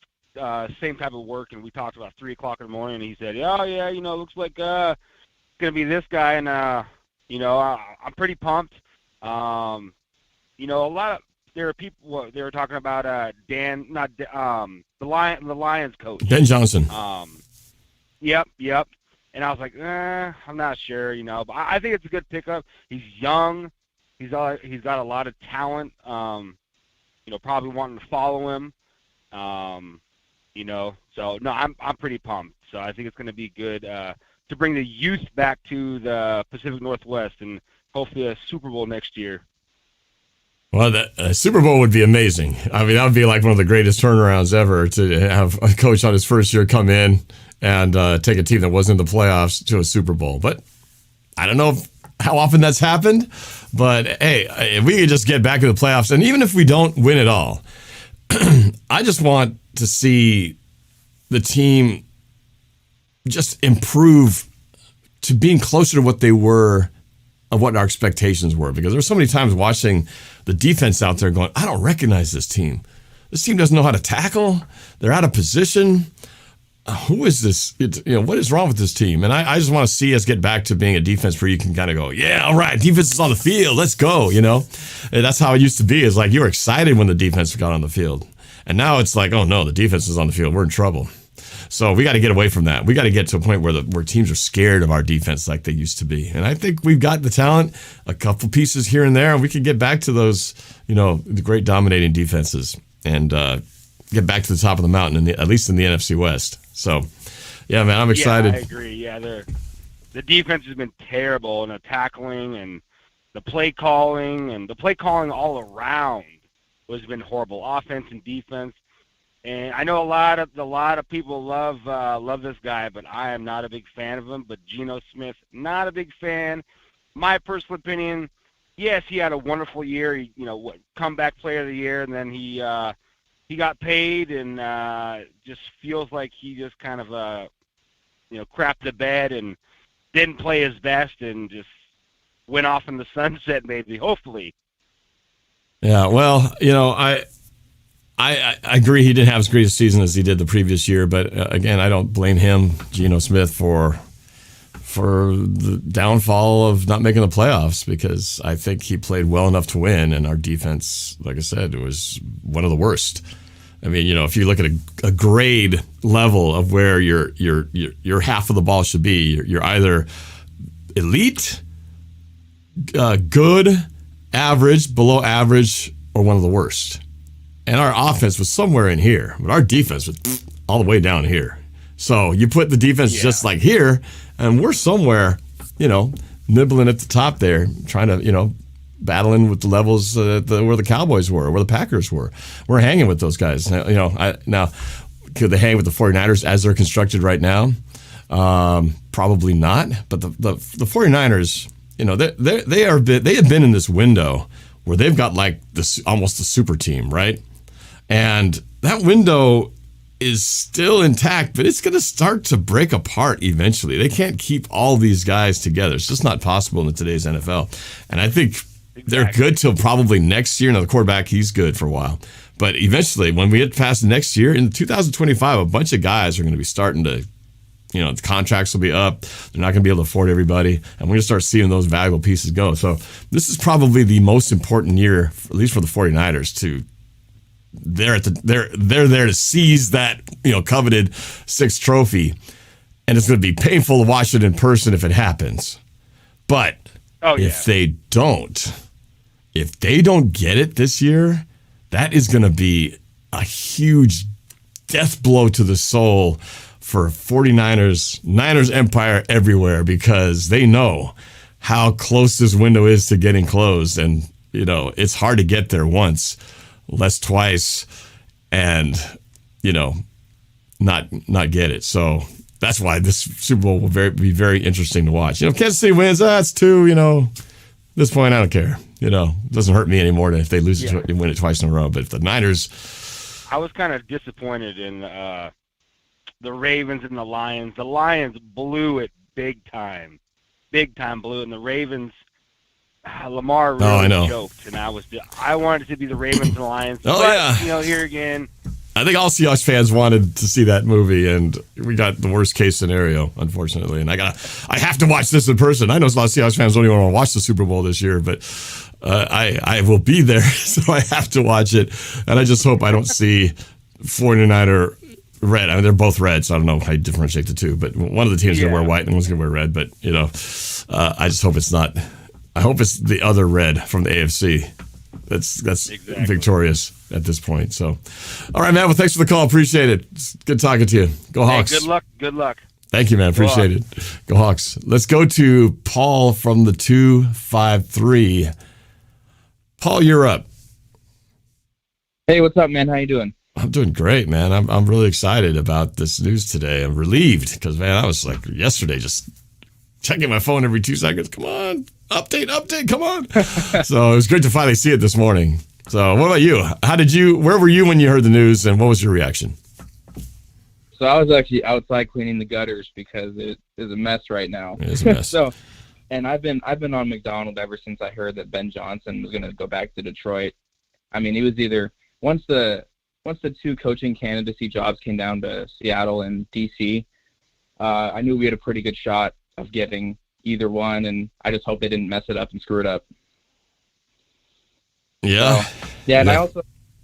same type of work, and we talked about 3 o'clock in the morning, and he said, oh yeah, you know, looks like it's gonna be this guy, and you know, I'm pretty pumped. You know, there are people, they were talking about the Lions coach, Ben Johnson. Yep, and I was like, I'm not sure, you know, but I think it's a good pickup. He's young, he's got a lot of talent, you know, probably wanting to follow him. You know, so no, I'm pretty pumped. So I think it's going to be good to bring the youth back to the Pacific Northwest and hopefully a Super Bowl next year. Well, the Super Bowl would be amazing. I mean, that would be like one of the greatest turnarounds ever to have a coach on his first year come in and take a team that wasn't in the playoffs to a Super Bowl. But I don't know how often that's happened. But hey, if we could just get back to the playoffs, and even if we don't win it all, I just want to see the team just improve to being closer to what they were, of what our expectations were. Because there's so many times watching the defense out there going, I don't recognize this team. This team doesn't know how to tackle. They're out of position. who is this? What is wrong with this team? And I just want to see us get back to being a defense where you can kind of go, yeah, all right, defense is on the field, let's go. And that's how it used to be. Is like you were excited when the defense got on the field, and now it's like, oh no, the defense is on the field, we're in trouble. So we got to get away from that. We got to get to a point where teams are scared of our defense like they used to be. And I think we've got the talent, a couple pieces here and there, and we can get back to those, the great dominating defenses and get back to the top of the mountain, at least in the NFC West. So, yeah, man, I'm excited. Yeah, I agree. Yeah, the defense has been terrible, and the tackling and the play calling all around has been horrible, offense and defense. And I know a lot of people love this guy, but I am not a big fan of him. But Geno Smith, not a big fan. My personal opinion, yes, he had a wonderful year. Comeback player of the year, and then he got paid, and just feels like he just kind of crapped the bed and didn't play his best, and just went off in the sunset. Maybe, hopefully. Yeah, well, I agree he didn't have as great a season as he did the previous year, but again, I don't blame him, Geno Smith, for the downfall of not making the playoffs, because I think he played well enough to win, and our defense, like I said, was one of the worst. I mean, if you look at a grade level of where your half of the ball should be, you're either elite, good, average, below average, or one of the worst. And our offense was somewhere in here, but our defense was all the way down here. So you put the defense just like here, and we're somewhere, nibbling at the top there, trying to, battling with the levels where the Cowboys were, where the Packers were. We're hanging with those guys. Now, could they hang with the 49ers as they're constructed right now? Probably not. But the 49ers, they have been in this window where they've got like this almost a super team, right? And that window is still intact, but it's going to start to break apart eventually. They can't keep all these guys together. It's just not possible in today's NFL. And I think they're good till probably next year. Now, the quarterback, he's good for a while. But eventually, when we get past next year, in 2025, a bunch of guys are going to be starting to, the contracts will be up. They're not going to be able to afford everybody. And we're going to start seeing those valuable pieces go. So this is probably the most important year, at least for the 49ers, they're there to seize that, coveted sixth trophy. And it's going to be painful to watch it in person if it happens. But if they don't get it this year, that is going to be a huge death blow to the soul for 49ers, Niners empire everywhere, because they know how close this window is to getting closed. And, it's hard to get there once, less twice, and, not get it. So that's why this Super Bowl will be very interesting to watch. Kansas City wins, that's two, at this point, I don't care. It doesn't hurt me anymore if they lose it, win it twice in a row. But if the Niners... I was kind of disappointed in the Ravens and the Lions. The Lions blew it big time blew it, and the Ravens, Lamar really choked, and I wanted it to be the Ravens and the Lions. Here again. I think all Seahawks fans wanted to see that movie, and we got the worst case scenario, unfortunately. And I have to watch this in person. I know a lot of Seahawks fans don't even want to watch the Super Bowl this year, but I will be there, so I have to watch it. And I just hope I don't see 49er red. I mean, they're both red, so I don't know how you differentiate the two. But one of the teams is going to wear white, and one's going to wear red. But, I just hope it's not. I hope it's the other red from the AFC. That's exactly victorious at this point. So, all right, man. Well, thanks for the call. Appreciate it. It's good talking to you. Go Hawks. Hey, good luck. Thank you, man. Appreciate it. Go Hawks. Let's go to Paul from the 253. Paul, you're up. Hey, what's up, man? How you doing? I'm doing great, man. I'm really excited about this news today. I'm relieved because, man, I was like yesterday just checking my phone every 2 seconds. Come on. Update, come on. So it was great to finally see it this morning. So what about you? Where were you when you heard the news, and what was your reaction? So I was actually outside cleaning the gutters because it is a mess right now. It is a mess. And I've been on Macdonald ever since I heard that Ben Johnson was going to go back to Detroit. I mean, it was either once the once the two coaching candidacy jobs came down to Seattle and DC, I knew we had a pretty good shot of getting either one, and I just hope they didn't mess it up and screw it up. Yeah. So, and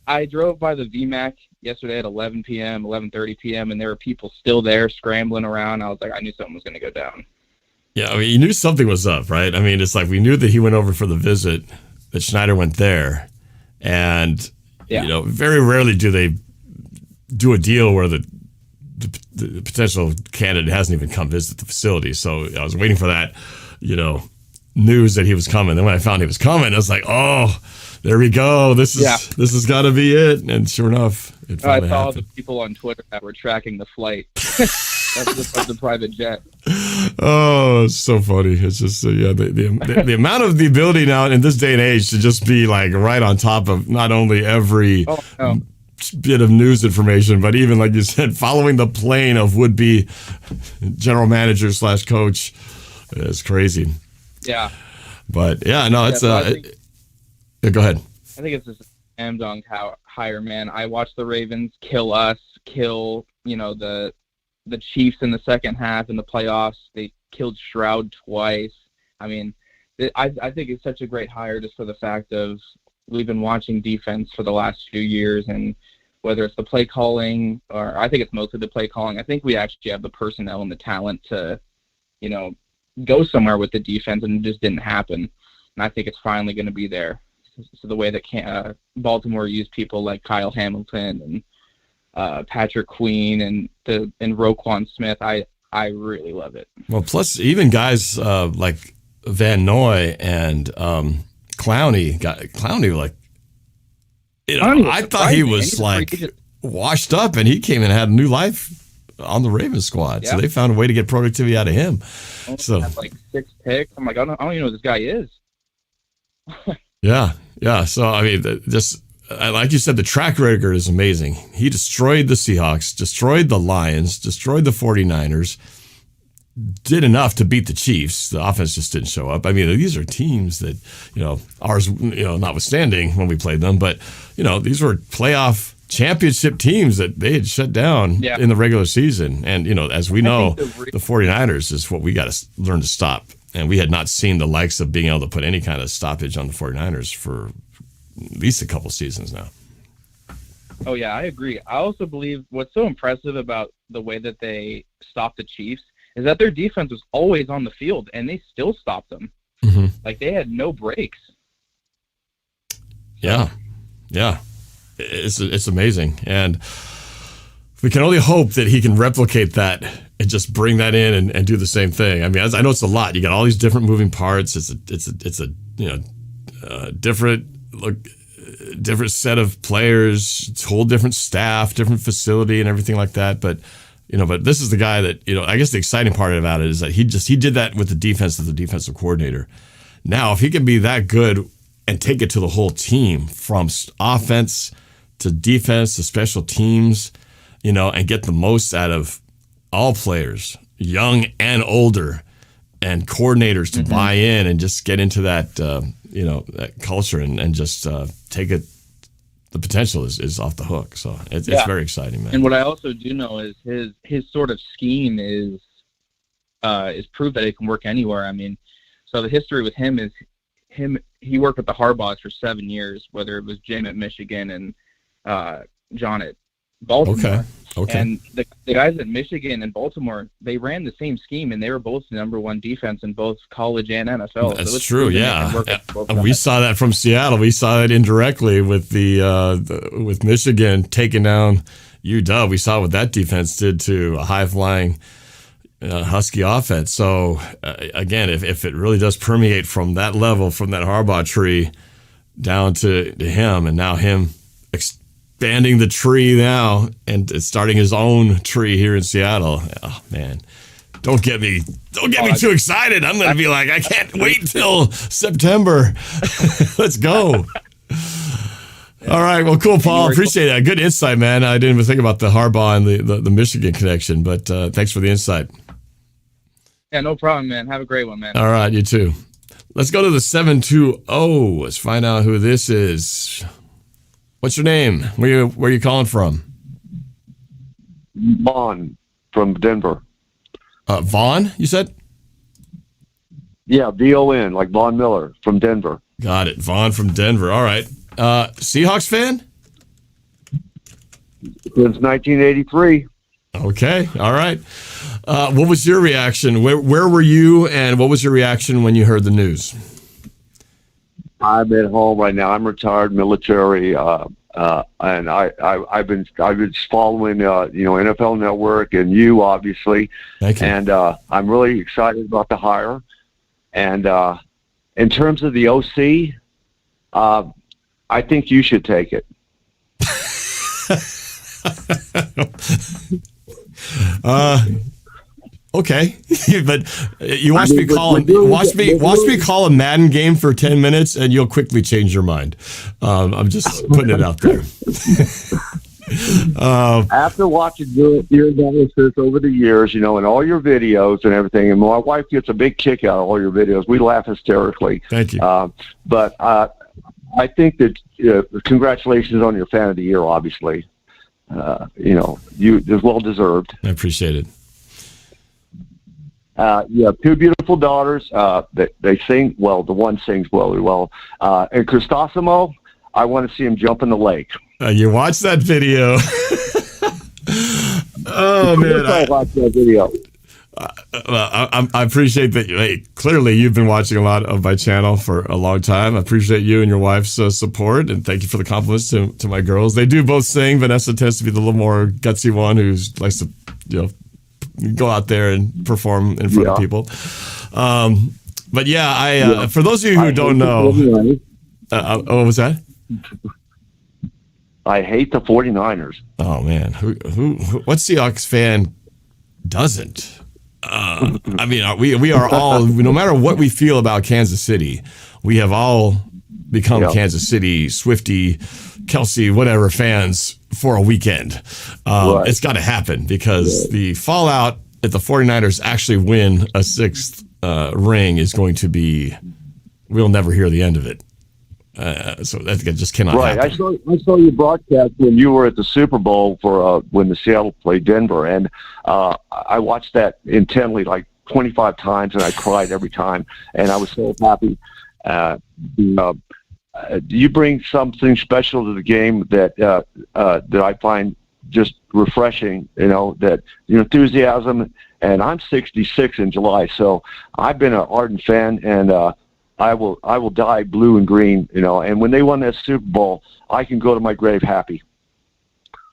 I drove by the VMAC yesterday at 11 p.m., 11:30 p.m., and there were people still there scrambling around. I was like, I knew something was going to go down. Yeah, I mean, you knew something was up, right? I mean, it's like we knew that he went over for the visit, that Schneider went there, and very rarely do they do a deal where the potential candidate hasn't even come visit the facility. So I was waiting for that, news that he was coming. Then when I found he was coming, I was like, oh, there we go. This has got to be it. And sure enough, it finally I saw happened. the people on Twitter that were tracking the flight of the private jet. Oh, it's so funny. It's just the amount of the ability now in this day and age to just be like right on top of not only every bit of news information, but even, like you said, following the plane of would-be general manager / coach. It's crazy. Yeah. But it's go ahead. I think it's just a slam dunk hire, man. I watched the Ravens kill the Chiefs in the second half in the playoffs. They killed Stroud twice. I mean, I think it's such a great hire just for the fact of we've been watching defense for the last few years, and whether it's the play calling, or I think it's mostly the play calling, I think we actually have the personnel and the talent to, go somewhere with the defense, and it just didn't happen. And I think it's finally going to be there. So the way that Baltimore used people like Kyle Hamilton and Patrick Queen and Roquan Smith, I really love it. Well, plus even guys like Van Noy and Clowney, I thought he was washed up, and he came and had a new life on the Ravens squad. Yeah. So they found a way to get productivity out of him. So had 6 picks. I'm like, I don't even know who this guy is. Yeah. So I mean, like you said, the track record is amazing. He destroyed the Seahawks, destroyed the Lions, destroyed the 49ers, did enough to beat the Chiefs. The offense just didn't show up. I mean, these are teams that, ours, notwithstanding when we played them, but, these were playoff championship teams that they had shut down in the regular season. And, as we know, the 49ers is what we got to learn to stop. And we had not seen the likes of being able to put any kind of stoppage on the 49ers for at least a couple seasons now. Oh, yeah, I agree. I also believe what's so impressive about the way that they stopped the Chiefs is that their defense was always on the field, and they still stopped them. Mm-hmm. Like, they had no breaks. Yeah. It's amazing. And we can only hope that he can replicate that and just bring that in and do the same thing. I mean, I know it's a lot. You got all these different moving parts. It's a different set of players, whole different staff, different facility, and everything like that. But this is the guy that, I guess the exciting part about it is that he did that with the defense as the defensive coordinator. Now, if he can be that good and take it to the whole team from offense to defense to special teams, and get the most out of all players, young and older, and coordinators to buy in and just get into that, that culture and just take it. The potential is off the hook. So it's very exciting, man. And what I also do know is his sort of scheme is proof that it can work anywhere. I mean, so the history with him is he worked with the Harbaughs for 7 years, whether it was Jim at Michigan and John at Baltimore. Okay. And the guys at Michigan and Baltimore, they ran the same scheme, and they were both the number one defense in both college and NFL. That's true, yeah. And we saw that from Seattle. We saw it indirectly with with Michigan taking down UW. We saw what that defense did to a high-flying Husky offense. So, again, if it really does permeate from that level, from that Harbaugh tree down to him, and now him expanding the tree now and starting his own tree here in Seattle. Oh man, don't get me too excited. I'm going to be like, I can't wait till September. Let's go. All right. Well, cool, Paul. Appreciate that. Good insight, man. I didn't even think about the Harbaugh and the Michigan connection, but thanks for the insight. Yeah, no problem, man. Have a great one, man. All right. You too. Let's go to the 720. Let's find out who this is. What's your name? Where are you calling from? Vaughn from Denver. Vaughn, you said? Yeah, VON, like Von Miller from Denver. Got it. Vaughn from Denver. All right. Seahawks fan? Since 1983. Okay. All right. What was your reaction? Where were you, and what was your reaction when you heard the news? I'm at home right now. I'm retired military, and I've been following NFL Network and you obviously. Thank you. And I'm really excited about the hire. And in terms of the OC, I think you should take it. Okay, but you watch me call a Madden game for 10 minutes, and you'll quickly change your mind. I'm just putting it out there. After watching your analysis over the years, and all your videos and everything, and my wife gets a big kick out of all your videos. We laugh hysterically. Thank you. But I think that congratulations on your Fan of the Year, obviously. It's well deserved. I appreciate it. You have two beautiful daughters. They sing well. The one sings really well. And Cristosimo, I want to see him jump in the lake. You watched that video. Oh, man. I watched that video. I appreciate that. Hey, clearly, you've been watching a lot of my channel for a long time. I appreciate you and your wife's support, and thank you for the compliments to my girls. They do both sing. Vanessa tends to be the little more gutsy one who likes to, go out there and perform in front of people. But yeah, for those of you who don't know, what was that? I hate the 49ers. Oh man, what Seahawks fan doesn't? I mean, we are all, no matter what we feel about Kansas City, we have all become Kansas City, Swiftie, Kelsey, whatever fans for a weekend. Right. It's got to happen because the fallout if the 49ers actually win a sixth ring is going to be, we'll never hear the end of it. So that just cannot happen. I saw you broadcast when you were at the Super Bowl for when the Seattle played Denver, and I watched that intently like 25 times, and I cried every time, and I was so happy. You bring something special to the game that I find just refreshing. That your enthusiasm, and I'm 66 in July, so I've been an ardent fan, and I will die blue and green, and when they won that Super Bowl, I can go to my grave happy.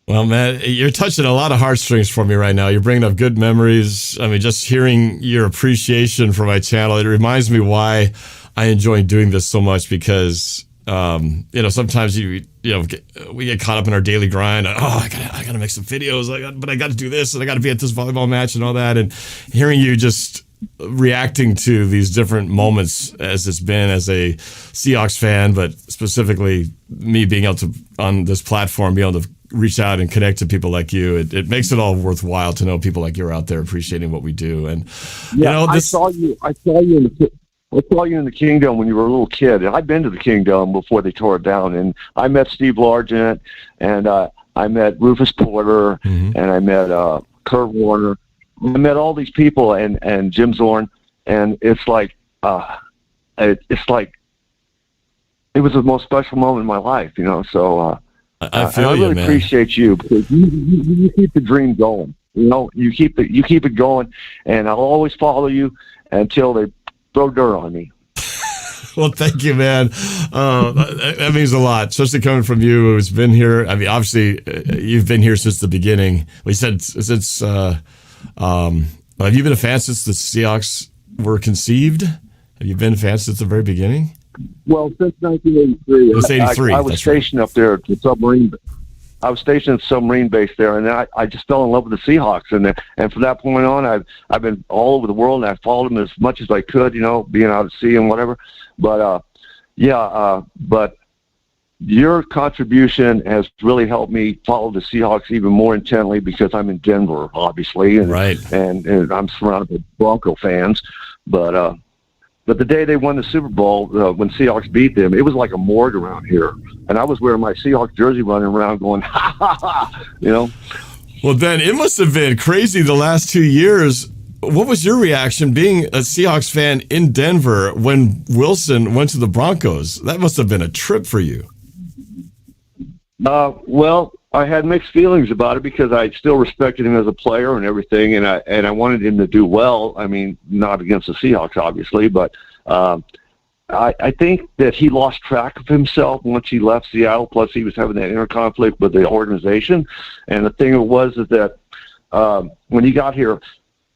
Well, man, you're touching a lot of heartstrings for me right now. You're bringing up good memories. I mean, just hearing your appreciation for my channel, it reminds me why I enjoy doing this so much, because sometimes we get caught up in our daily grind. I gotta make some videos, but I got to do this, and I got to be at this volleyball match and all that. And hearing you just reacting to these different moments as it's been as a Seahawks fan, but specifically me being able to, on this platform, be able to reach out and connect to people like you, it makes it all worthwhile to know people like you're out there appreciating what we do. And I saw you in the Kingdom when you were a little kid, and I've been to the Kingdom before they tore it down, and I met Steve Largent, and I met Rufus Porter, and I met Kurt Warner. I met all these people and Jim Zorn, and it's like it was the most special moment in my life, So I feel I really appreciate you, because you keep the dream going. You keep it going, and I'll always follow you until they throw dirt on me. Well, thank you, man. That means a lot, especially coming from you, who's been here. I mean, obviously, you've been here since the beginning. We said since. Have you been a fan since the Seahawks were conceived? Have you been a fan since the very beginning? Well, since 1983. It was 83. I was stationed up there at the submarine. I was stationed at the submarine base there, and I just fell in love with the Seahawks. And from that point on, I've been all over the world, and I followed them as much as I could, being out at sea and whatever. But but your contribution has really helped me follow the Seahawks even more intently, because I'm in Denver, obviously, and I'm surrounded by Bronco fans. But But the day they won the Super Bowl, when Seahawks beat them, it was like a morgue around here. And I was wearing my Seahawks jersey running around going, ha, ha, ha, you know. Well, then it must have been crazy the last 2 years. What was your reaction being a Seahawks fan in Denver when Wilson went to the Broncos? That must have been a trip for you. Well, I had mixed feelings about it because I still respected him as a player and everything, and I wanted him to do well. I mean, not against the Seahawks, obviously, but I think that he lost track of himself once he left Seattle. Plus, he was having that inner conflict with the organization, and the thing was is that when he got here,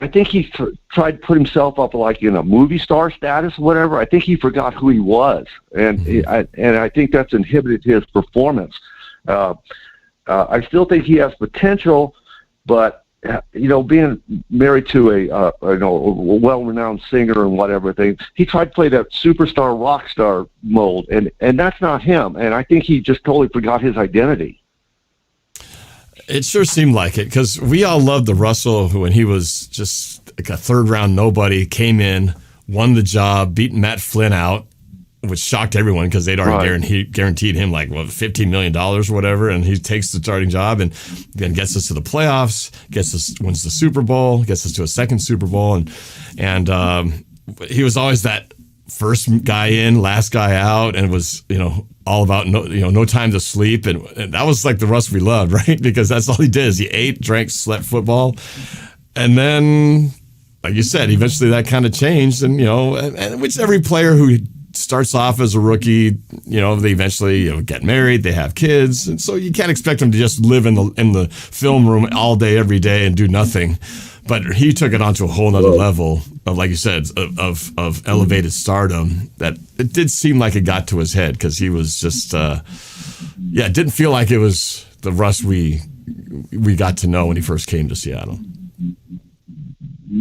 I think he tried to put himself up like in a movie star status or whatever. I think he forgot who he was, and I think that's inhibited his performance. I still think he has potential, but being married to a well-renowned singer and whatever thing, he tried to play that superstar rock star mold, and that's not him. And I think he just totally forgot his identity. It sure seemed like it, because we all loved the Russell, who when he was just like a third-round nobody, came in, won the job, beat Matt Flynn out, which shocked everyone because they'd already guaranteed him like $15 million or whatever, and he takes the starting job and then gets us to the playoffs, wins the Super Bowl, gets us to a second Super Bowl, and he was always that first guy in, last guy out, and it was all about no time to sleep, and that was like the Russ we loved, right? Because that's all he did is he ate, drank, slept football, and then, like you said, eventually that kind of changed, and which every player who starts off as a rookie, they eventually get married, they have kids, and so you can't expect them to just live in the film room all day, every day, and do nothing. But he took it on to a whole nother level of, like you said, of elevated stardom that it did seem like it got to his head because he was just, it didn't feel like it was the Russ we got to know when he first came to Seattle.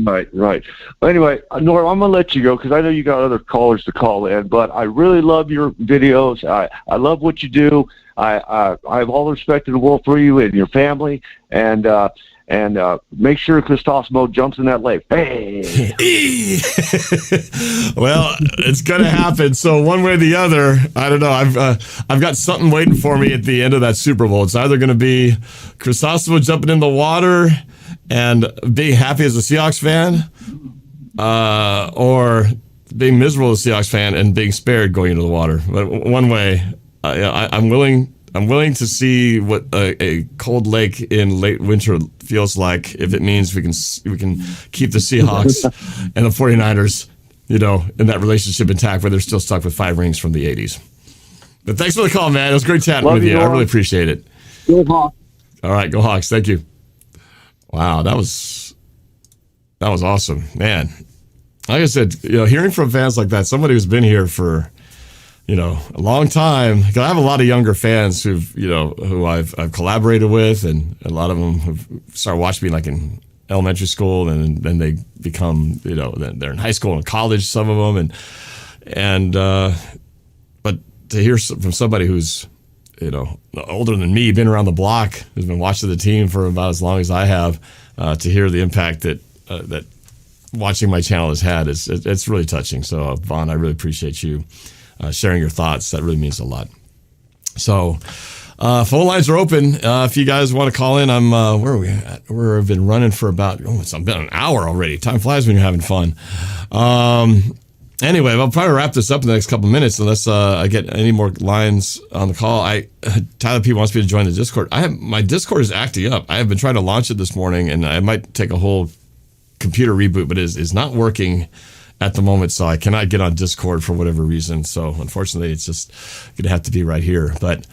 Right. Well, anyway, Norm, I'm going to let you go because I know you got other callers to call in, but I really love your videos. I love what you do. I have all the respect in the world for you and your family, and make sure Christophe Mo jumps in that lake. Hey! Well, it's going to happen. So one way or the other, I don't know. I've got something waiting for me at the end of that Super Bowl. It's either going to be Christophe Mo jumping in the water and being happy as a Seahawks fan, or being miserable as a Seahawks fan and being spared going into the water. But one way, I'm willing to see what a cold lake in late winter feels like if it means we can keep the Seahawks and the 49ers, in that relationship intact where they're still stuck with 5 rings from the 80s. But thanks for the call, man. It was great chatting with you. I really appreciate it. Go Hawks. All right, go Hawks. Thank you. Wow, that was awesome, man. Like I said, hearing from fans like that, somebody who's been here for a long time. Because I have a lot of younger fans who I've collaborated with, and a lot of them have started watching me like in elementary school, and then they become they're in high school and college, some of them, and but to hear from somebody who's older than me, been around the block, who's been watching the team for about as long as I have, to hear the impact that watching my channel has had, it's really touching. So, Vaughn, I really appreciate you sharing your thoughts. That really means a lot. So, phone lines are open. If you guys want to call in, I'm where are we at? We've been running for about it's been an hour already. Time flies when you're having fun. Anyway, I'll probably wrap this up in the next couple of minutes unless I get any more lines on the call. Tyler P wants me to join the Discord. My Discord is acting up. I have been trying to launch it this morning, and I might take a whole computer reboot, but it is not working at the moment, so I cannot get on Discord for whatever reason. So unfortunately, it's just going to have to be right here. But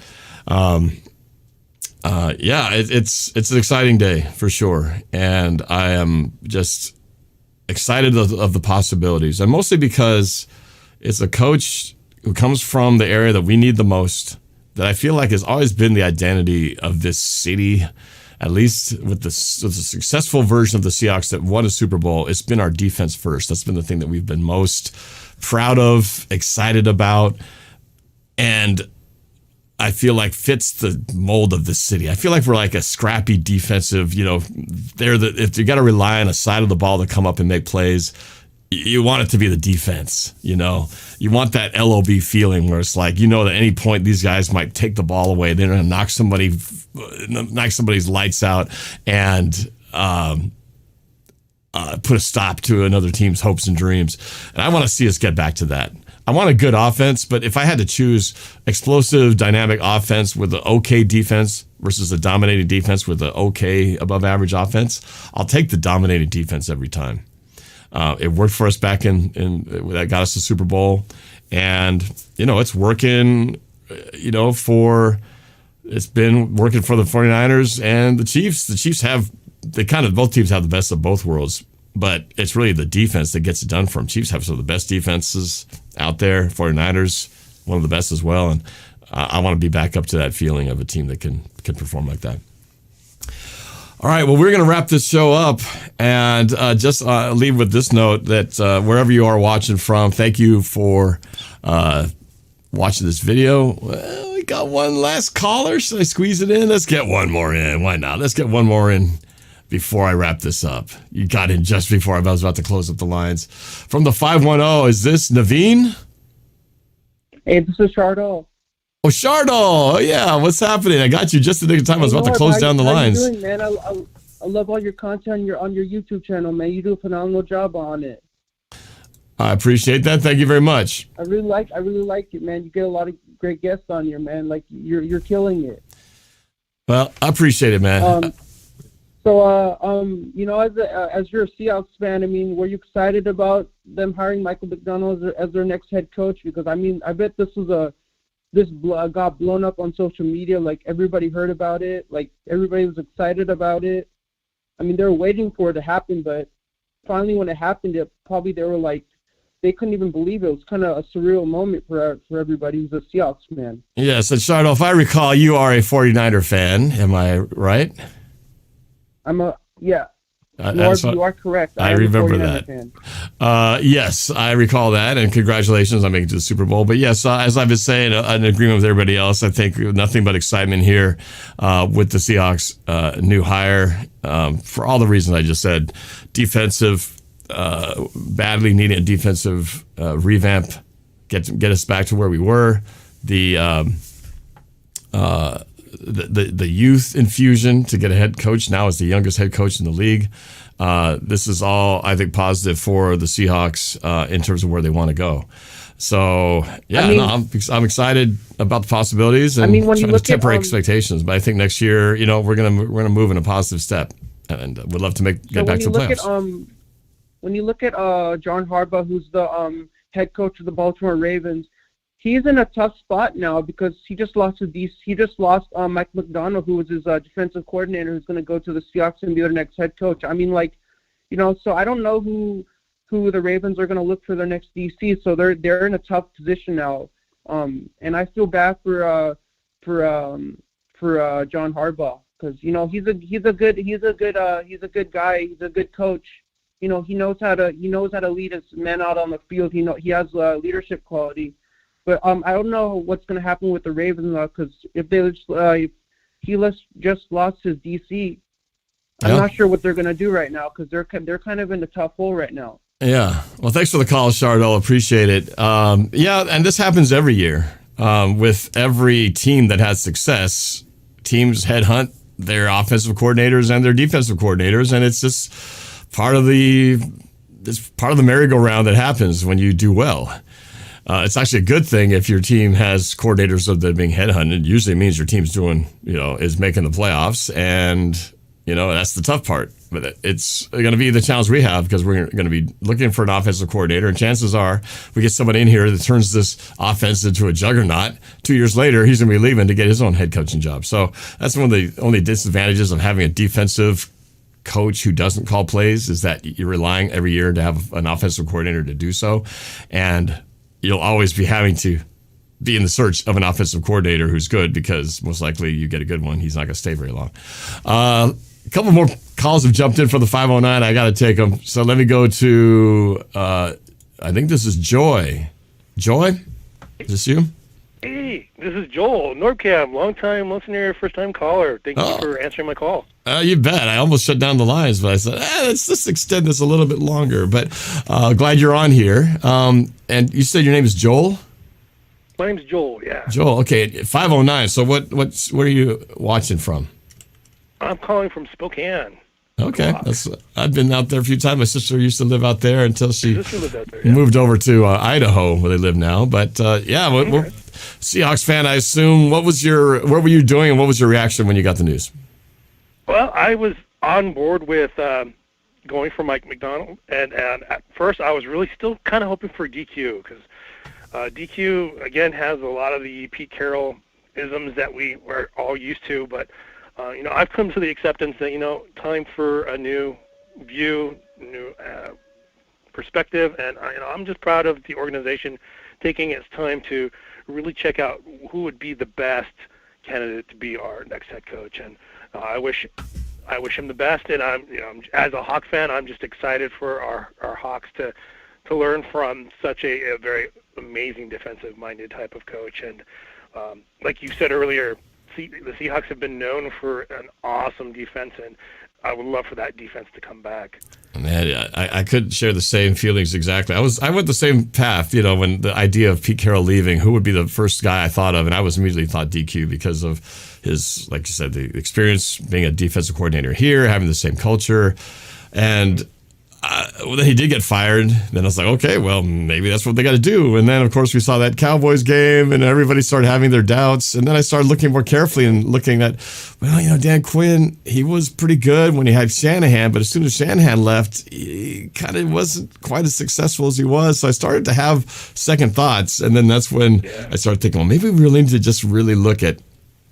it's an exciting day for sure, and I am just excited of the possibilities, and mostly because it's a coach who comes from the area that we need the most, that I feel like has always been the identity of this city, at least with the successful version of the Seahawks that won a Super Bowl. It's been our defense first. That's been the thing that we've been most proud of, excited about, and I feel like fits the mold of the city. I feel like we're like a scrappy defensive, if you got to rely on a side of the ball to come up and make plays, you want it to be the defense, you know. You want that LOB feeling where it's like, you know, that at any point these guys might take the ball away. They're going to knock somebody's lights out and put a stop to another team's hopes and dreams. And I want to see us get back to that. I want a good offense, but if I had to choose explosive, dynamic offense with an okay defense versus a dominating defense with an okay, above average offense, I'll take the dominating defense every time. It worked for us back in that got us the Super Bowl, and you know it's working. You know, it's been working for the 49ers and the Chiefs. The Chiefs both teams have the best of both worlds. But it's really the defense that gets it done for them. Chiefs have some of the best defenses out there. 49ers, one of the best as well. And I want to be back up to that feeling of a team that can perform like that. All right, well, we're going to wrap this show up and just leave with this note that wherever you are watching from, thank you for watching this video. Well, we got one last caller. Should I squeeze it in? Let's get one more in. Why not? Let's get one more in. Before I wrap this up. You got in just before I was about to close up the lines. From the 510, is this Naveen? Hey, this is Shardo. Oh, Shardo. Yeah, what's happening? I got you just in the time I was about to close down the lines. How you doing, man? I love all your content on your YouTube channel, man. You do a phenomenal job on it. I appreciate that. Thank you very much. I really like it, man. You get a lot of great guests on here, man. Like you're killing it. Well, I appreciate it, man. So, you know, as you're a Seahawks fan, I mean, were you excited about them hiring Michael Macdonald as their next head coach? Because I mean, I bet this got blown up on social media. Like everybody heard about it. Like everybody was excited about it. I mean, they were waiting for it to happen, but finally, when it happened, they were like, they couldn't even believe it. It was kind of a surreal moment for everybody who's a Seahawks fan. Yes, and Shardo, if I recall, you are a 49er fan. Am I right? Yeah. You are correct. I remember that. Yes, I recall that, and congratulations on making it to the Super Bowl. But yes, as I've been saying, in agreement with everybody else, I think nothing but excitement here with the Seahawks new hire for all the reasons I just said. Defensive, badly needing a defensive revamp, get us back to where we were. The youth infusion to get a head coach now as the youngest head coach in the league. This is all, I think, positive for the Seahawks in terms of where they want to go. So, yeah, I'm excited about the possibilities and when trying to temper expectations. But I think next year, you know, we're gonna move in a positive step, and would love to get back to the playoffs. When you look at John Harbaugh, who's the head coach of the Baltimore Ravens, he's in a tough spot now because he just lost Mike Macdonald, who was his defensive coordinator, who's going to go to the Seahawks and be their next head coach. I mean, like, you know, so I don't know who the Ravens are going to look for their next DC. So they're in a tough position now, and I feel bad for John Harbaugh because you know he's a good guy. He's a good coach. You know, he knows how to lead his men out on the field. He has leadership quality. But I don't know what's going to happen with the Ravens because if he just lost his DC, I'm not sure what they're going to do right now because they're kind of in a tough hole right now. Yeah. Well, thanks for the call, Shardo. Appreciate it. Yeah, and this happens every year with every team that has success. Teams headhunt their offensive coordinators and their defensive coordinators, and it's just part of the merry-go-round that happens when you do well. It's actually a good thing if your team has coordinators that are being headhunted. It usually means your team's is making the playoffs, and that's the tough part. But it's going to be the challenge we have because we're going to be looking for an offensive coordinator, and chances are we get somebody in here that turns this offense into a juggernaut. 2 years later, he's going to be leaving to get his own head coaching job. So that's one of the only disadvantages of having a defensive coach who doesn't call plays is that you're relying every year to have an offensive coordinator to do so, and you'll always be having to be in the search of an offensive coordinator who's good because most likely you get a good one. He's not going to stay very long. A couple more calls have jumped in for the 509. I got to take them. So let me go to, I think this is Joy. Joy? Is this you? Hey, this is Joel, NorbCam, long-time listener, first-time caller. Thank you for answering my call. You bet. I almost shut down the lines, but I said, let's just extend this a little bit longer. But glad you're on here. And you said your name is Joel? My name's Joel, yeah. Joel, okay, 509. So where are you watching from? I'm calling from Spokane. Okay, I've been out there a few times. My sister used to live out there until she lived out there, yeah. moved over to Idaho, where they live now. But we're Seahawks fan, I assume. What were you doing, and what was your reaction when you got the news? Well, I was on board with going for Mike Macdonald, and at first I was really still kind of hoping for DQ, because DQ again has a lot of the Pete Carroll isms that we were all used to, but. I've come to the acceptance that, time for a new view, new perspective, and I'm just proud of the organization taking its time to really check out who would be the best candidate to be our next head coach. And I wish him the best. And I'm as a Hawk fan, I'm just excited for our Hawks to learn from such a very amazing defensive-minded type of coach. And like you said earlier, the Seahawks have been known for an awesome defense, and I would love for that defense to come back. Man, I could share the same feelings exactly. I went the same path, when the idea of Pete Carroll leaving, who would be the first guy I thought of, and I was immediately thought DQ because of his, like you said, the experience being a defensive coordinator here, having the same culture, and then he did get fired. Then I was like, okay, well, maybe that's what they got to do. And then, of course, we saw that Cowboys game, and everybody started having their doubts. And then I started looking more carefully and looking at, Dan Quinn, he was pretty good when he had Shanahan, but as soon as Shanahan left, he kind of wasn't quite as successful as he was. So I started to have second thoughts. And then that's when I started thinking, well, maybe we really need to just really look at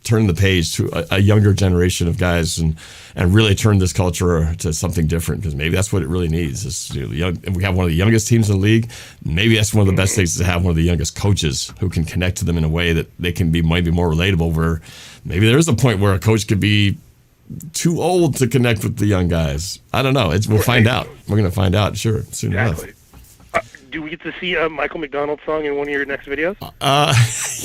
turn the page to a younger generation of guys and really turn this culture to something different, because maybe that's what it really needs. Is, and we have one of the youngest teams in the league. Maybe that's one of the best things, to have one of the youngest coaches who can connect to them in a way that they can be maybe more relatable, where maybe there is a point where a coach could be too old to connect with the young guys. I don't know. We'll find out. We're going to find out, sure, soon enough. Do we get to see a Michael Macdonald song in one of your next videos?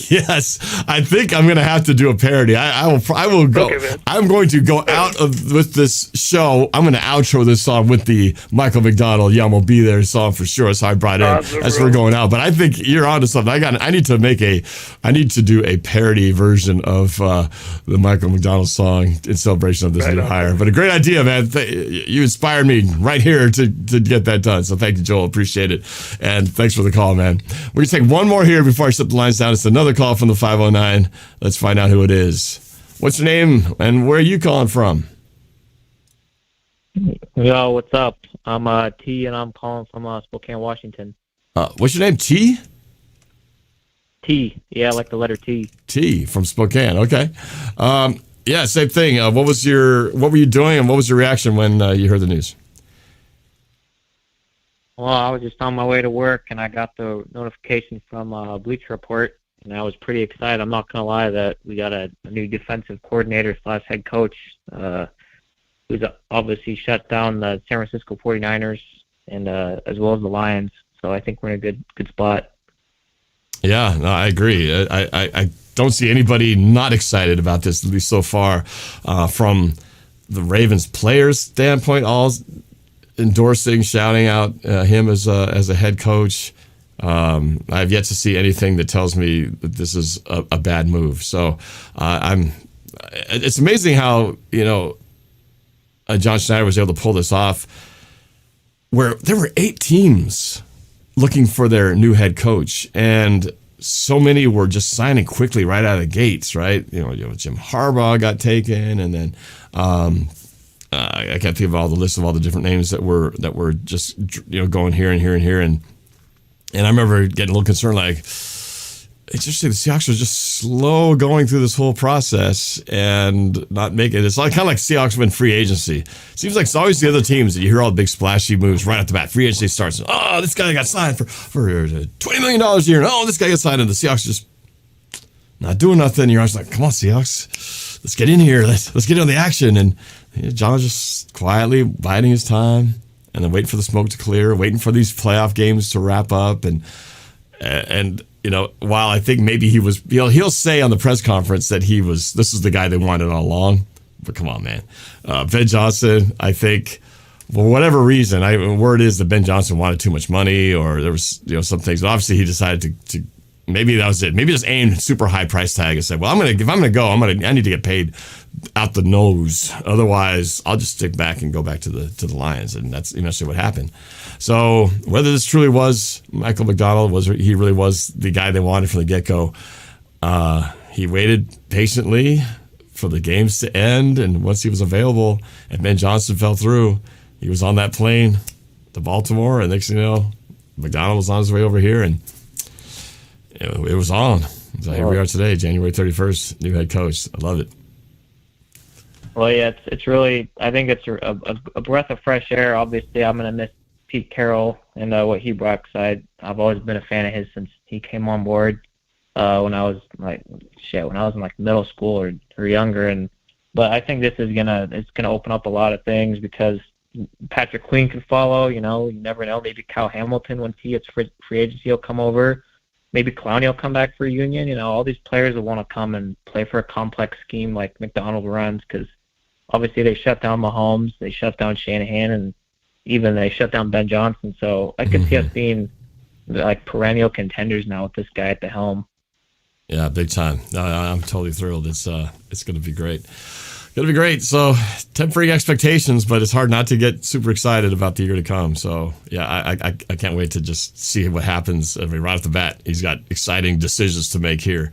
Yes, I think I'm going to have to do a parody. I will go. Okay, I'm going to go out with this show. I'm going to outro this song with the Michael Macdonald "Yum Will Be There" song for sure. So I brought in as we're going out. But I think you're onto something. I need to do a parody version of the Michael Macdonald song in celebration of this new hire. But a great idea, man. You inspired me right here to get that done. So thank you, Joel. Appreciate it. And thanks for the call, man. We're going to take one more here before I shut the lines down. It's another call from the 509. Let's find out who it is. What's your name and where are you calling from? Yo, what's up? I'm T, and I'm calling from Spokane, Washington. What's your name, T? T, yeah, like the letter T. T, from Spokane, okay. Yeah, same thing. What were you doing and what was your reaction when you heard the news? Well, I was just on my way to work, and I got the notification from Bleacher Report, and I was pretty excited. I'm not going to lie that we got a new defensive coordinator / head coach who's obviously shut down the San Francisco 49ers and as well as the Lions. So I think we're in a good spot. Yeah, no, I agree. I don't see anybody not excited about this, at least so far, from the Ravens players' standpoint, all endorsing, shouting out him as a head coach. I've yet to see anything that tells me that this is a bad move. So it's amazing how, John Schneider was able to pull this off, where there were 8 teams looking for their new head coach, and so many were just signing quickly right out of the gates, right? Jim Harbaugh got taken, and then I can't think of all the list of all the different names that were just going here and here and here, and I remember getting a little concerned, like, it's just the Seahawks are just slow going through this whole process and not making it. It's kind of like Seahawks win free agency. Seems like it's always the other teams that you hear all the big splashy moves right off the bat. Free agency starts. Oh, this guy got signed for $20 million a year. And, oh, this guy got signed, and the Seahawks just not doing nothing. You're just like, come on, Seahawks, let's get in here. Let's get on the action. And John's just quietly biding his time and then waiting for the smoke to clear, waiting for these playoff games to wrap up, and while I think maybe he was, he'll say on the press conference that this is the guy they wanted all along. But come on, man. Ben Johnson, I think, for whatever reason, word is that Ben Johnson wanted too much money, or there was, some things. But obviously, he decided to maybe that was it. Maybe just aimed super high price tag and said, well, if I'm gonna go, I need to get paid out the nose. Otherwise, I'll just stick back and go back to the Lions, and that's eventually what happened. So whether this truly was Michael Macdonald, he really was the guy they wanted from the get-go. He waited patiently for the games to end, and once he was available and Ben Johnson fell through, he was on that plane to Baltimore, and next thing you know, Macdonald was on his way over here, and it was on. So here we are today, January 31st, new head coach. I love it. Well, yeah, it's really, I think it's a breath of fresh air. Obviously, I'm going to miss Pete Carroll and what he brought, because I've always been a fan of his since he came on board when I was in middle school or younger. But I think it's gonna open up a lot of things, because Patrick Queen can follow. You never know. Maybe Kyle Hamilton, when he gets free agency, he'll come over. Maybe Clowney will come back for a Union. All these players will want to come and play for a complex scheme like Macdonald runs, because obviously they shut down Mahomes, they shut down Shanahan, and even they shut down Ben Johnson. So I could see us being like perennial contenders now with this guy at the helm. Yeah, big time. I'm totally thrilled. It's going to be great. Going to be great. So tempering expectations, but it's hard not to get super excited about the year to come. So yeah, I can't wait to just see what happens. Right off the bat, he's got exciting decisions to make here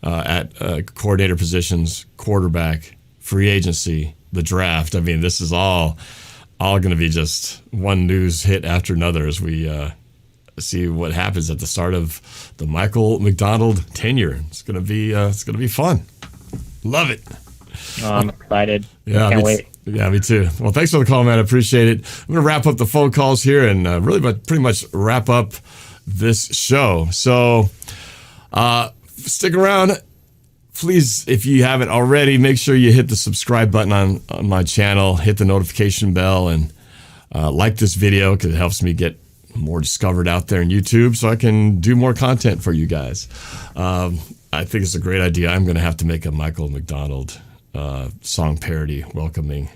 at coordinator positions, quarterback, free agency, the draft. I mean, this is all going to be just one news hit after another as we see what happens at the start of the Michael Macdonald tenure. It's gonna be fun. Love it. Oh, I'm excited. Yeah, can't wait. Yeah, me too. Well, thanks for the call, man. I appreciate it. I'm gonna wrap up the phone calls here and pretty much wrap up this show. So stick around. Please, if you haven't already, make sure you hit the subscribe button on my channel, hit the notification bell, and like this video, because it helps me get more discovered out there in YouTube, so I can do more content for you guys. I think it's a great idea. I'm going to have to make a Michael Macdonald song parody welcoming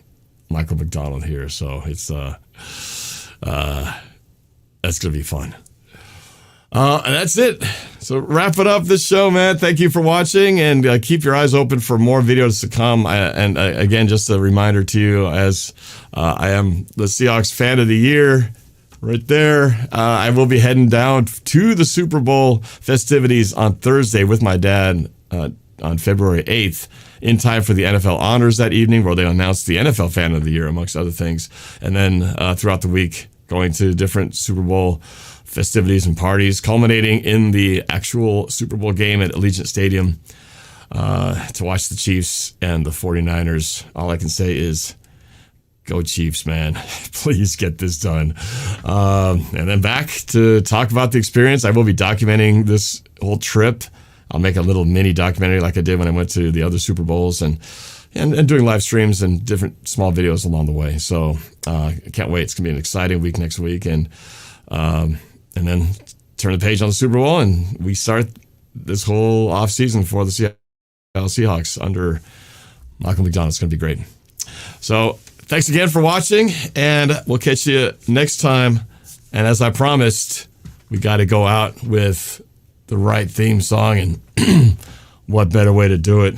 Michael Macdonald here. So it's that's going to be fun. And that's it. So wrap it up this show, man. Thank you for watching, and keep your eyes open for more videos to come. Again, just a reminder to you, as I am the Seahawks fan of the year right there. I will be heading down to the Super Bowl festivities on Thursday with my dad on February 8th, in time for the NFL honors that evening, where they announce the NFL fan of the year, amongst other things. And then throughout the week, going to different Super Bowl festivities and parties, culminating in the actual Super Bowl game at Allegiant Stadium to watch the Chiefs and the 49ers. All I can say is, go Chiefs, man. Please get this done. And then back to talk about the experience. I will be documenting this whole trip. I'll make a little mini documentary like I did when I went to the other Super Bowls, and doing live streams and different small videos along the way. So I can't wait. It's going to be an exciting week next week. And then turn the page on the Super Bowl, and we start this whole offseason for the Seattle Seahawks under Michael Macdonald. It's going to be great. So thanks again for watching, and we'll catch you next time. And as I promised, we got to go out with the right theme song, and what better way to do it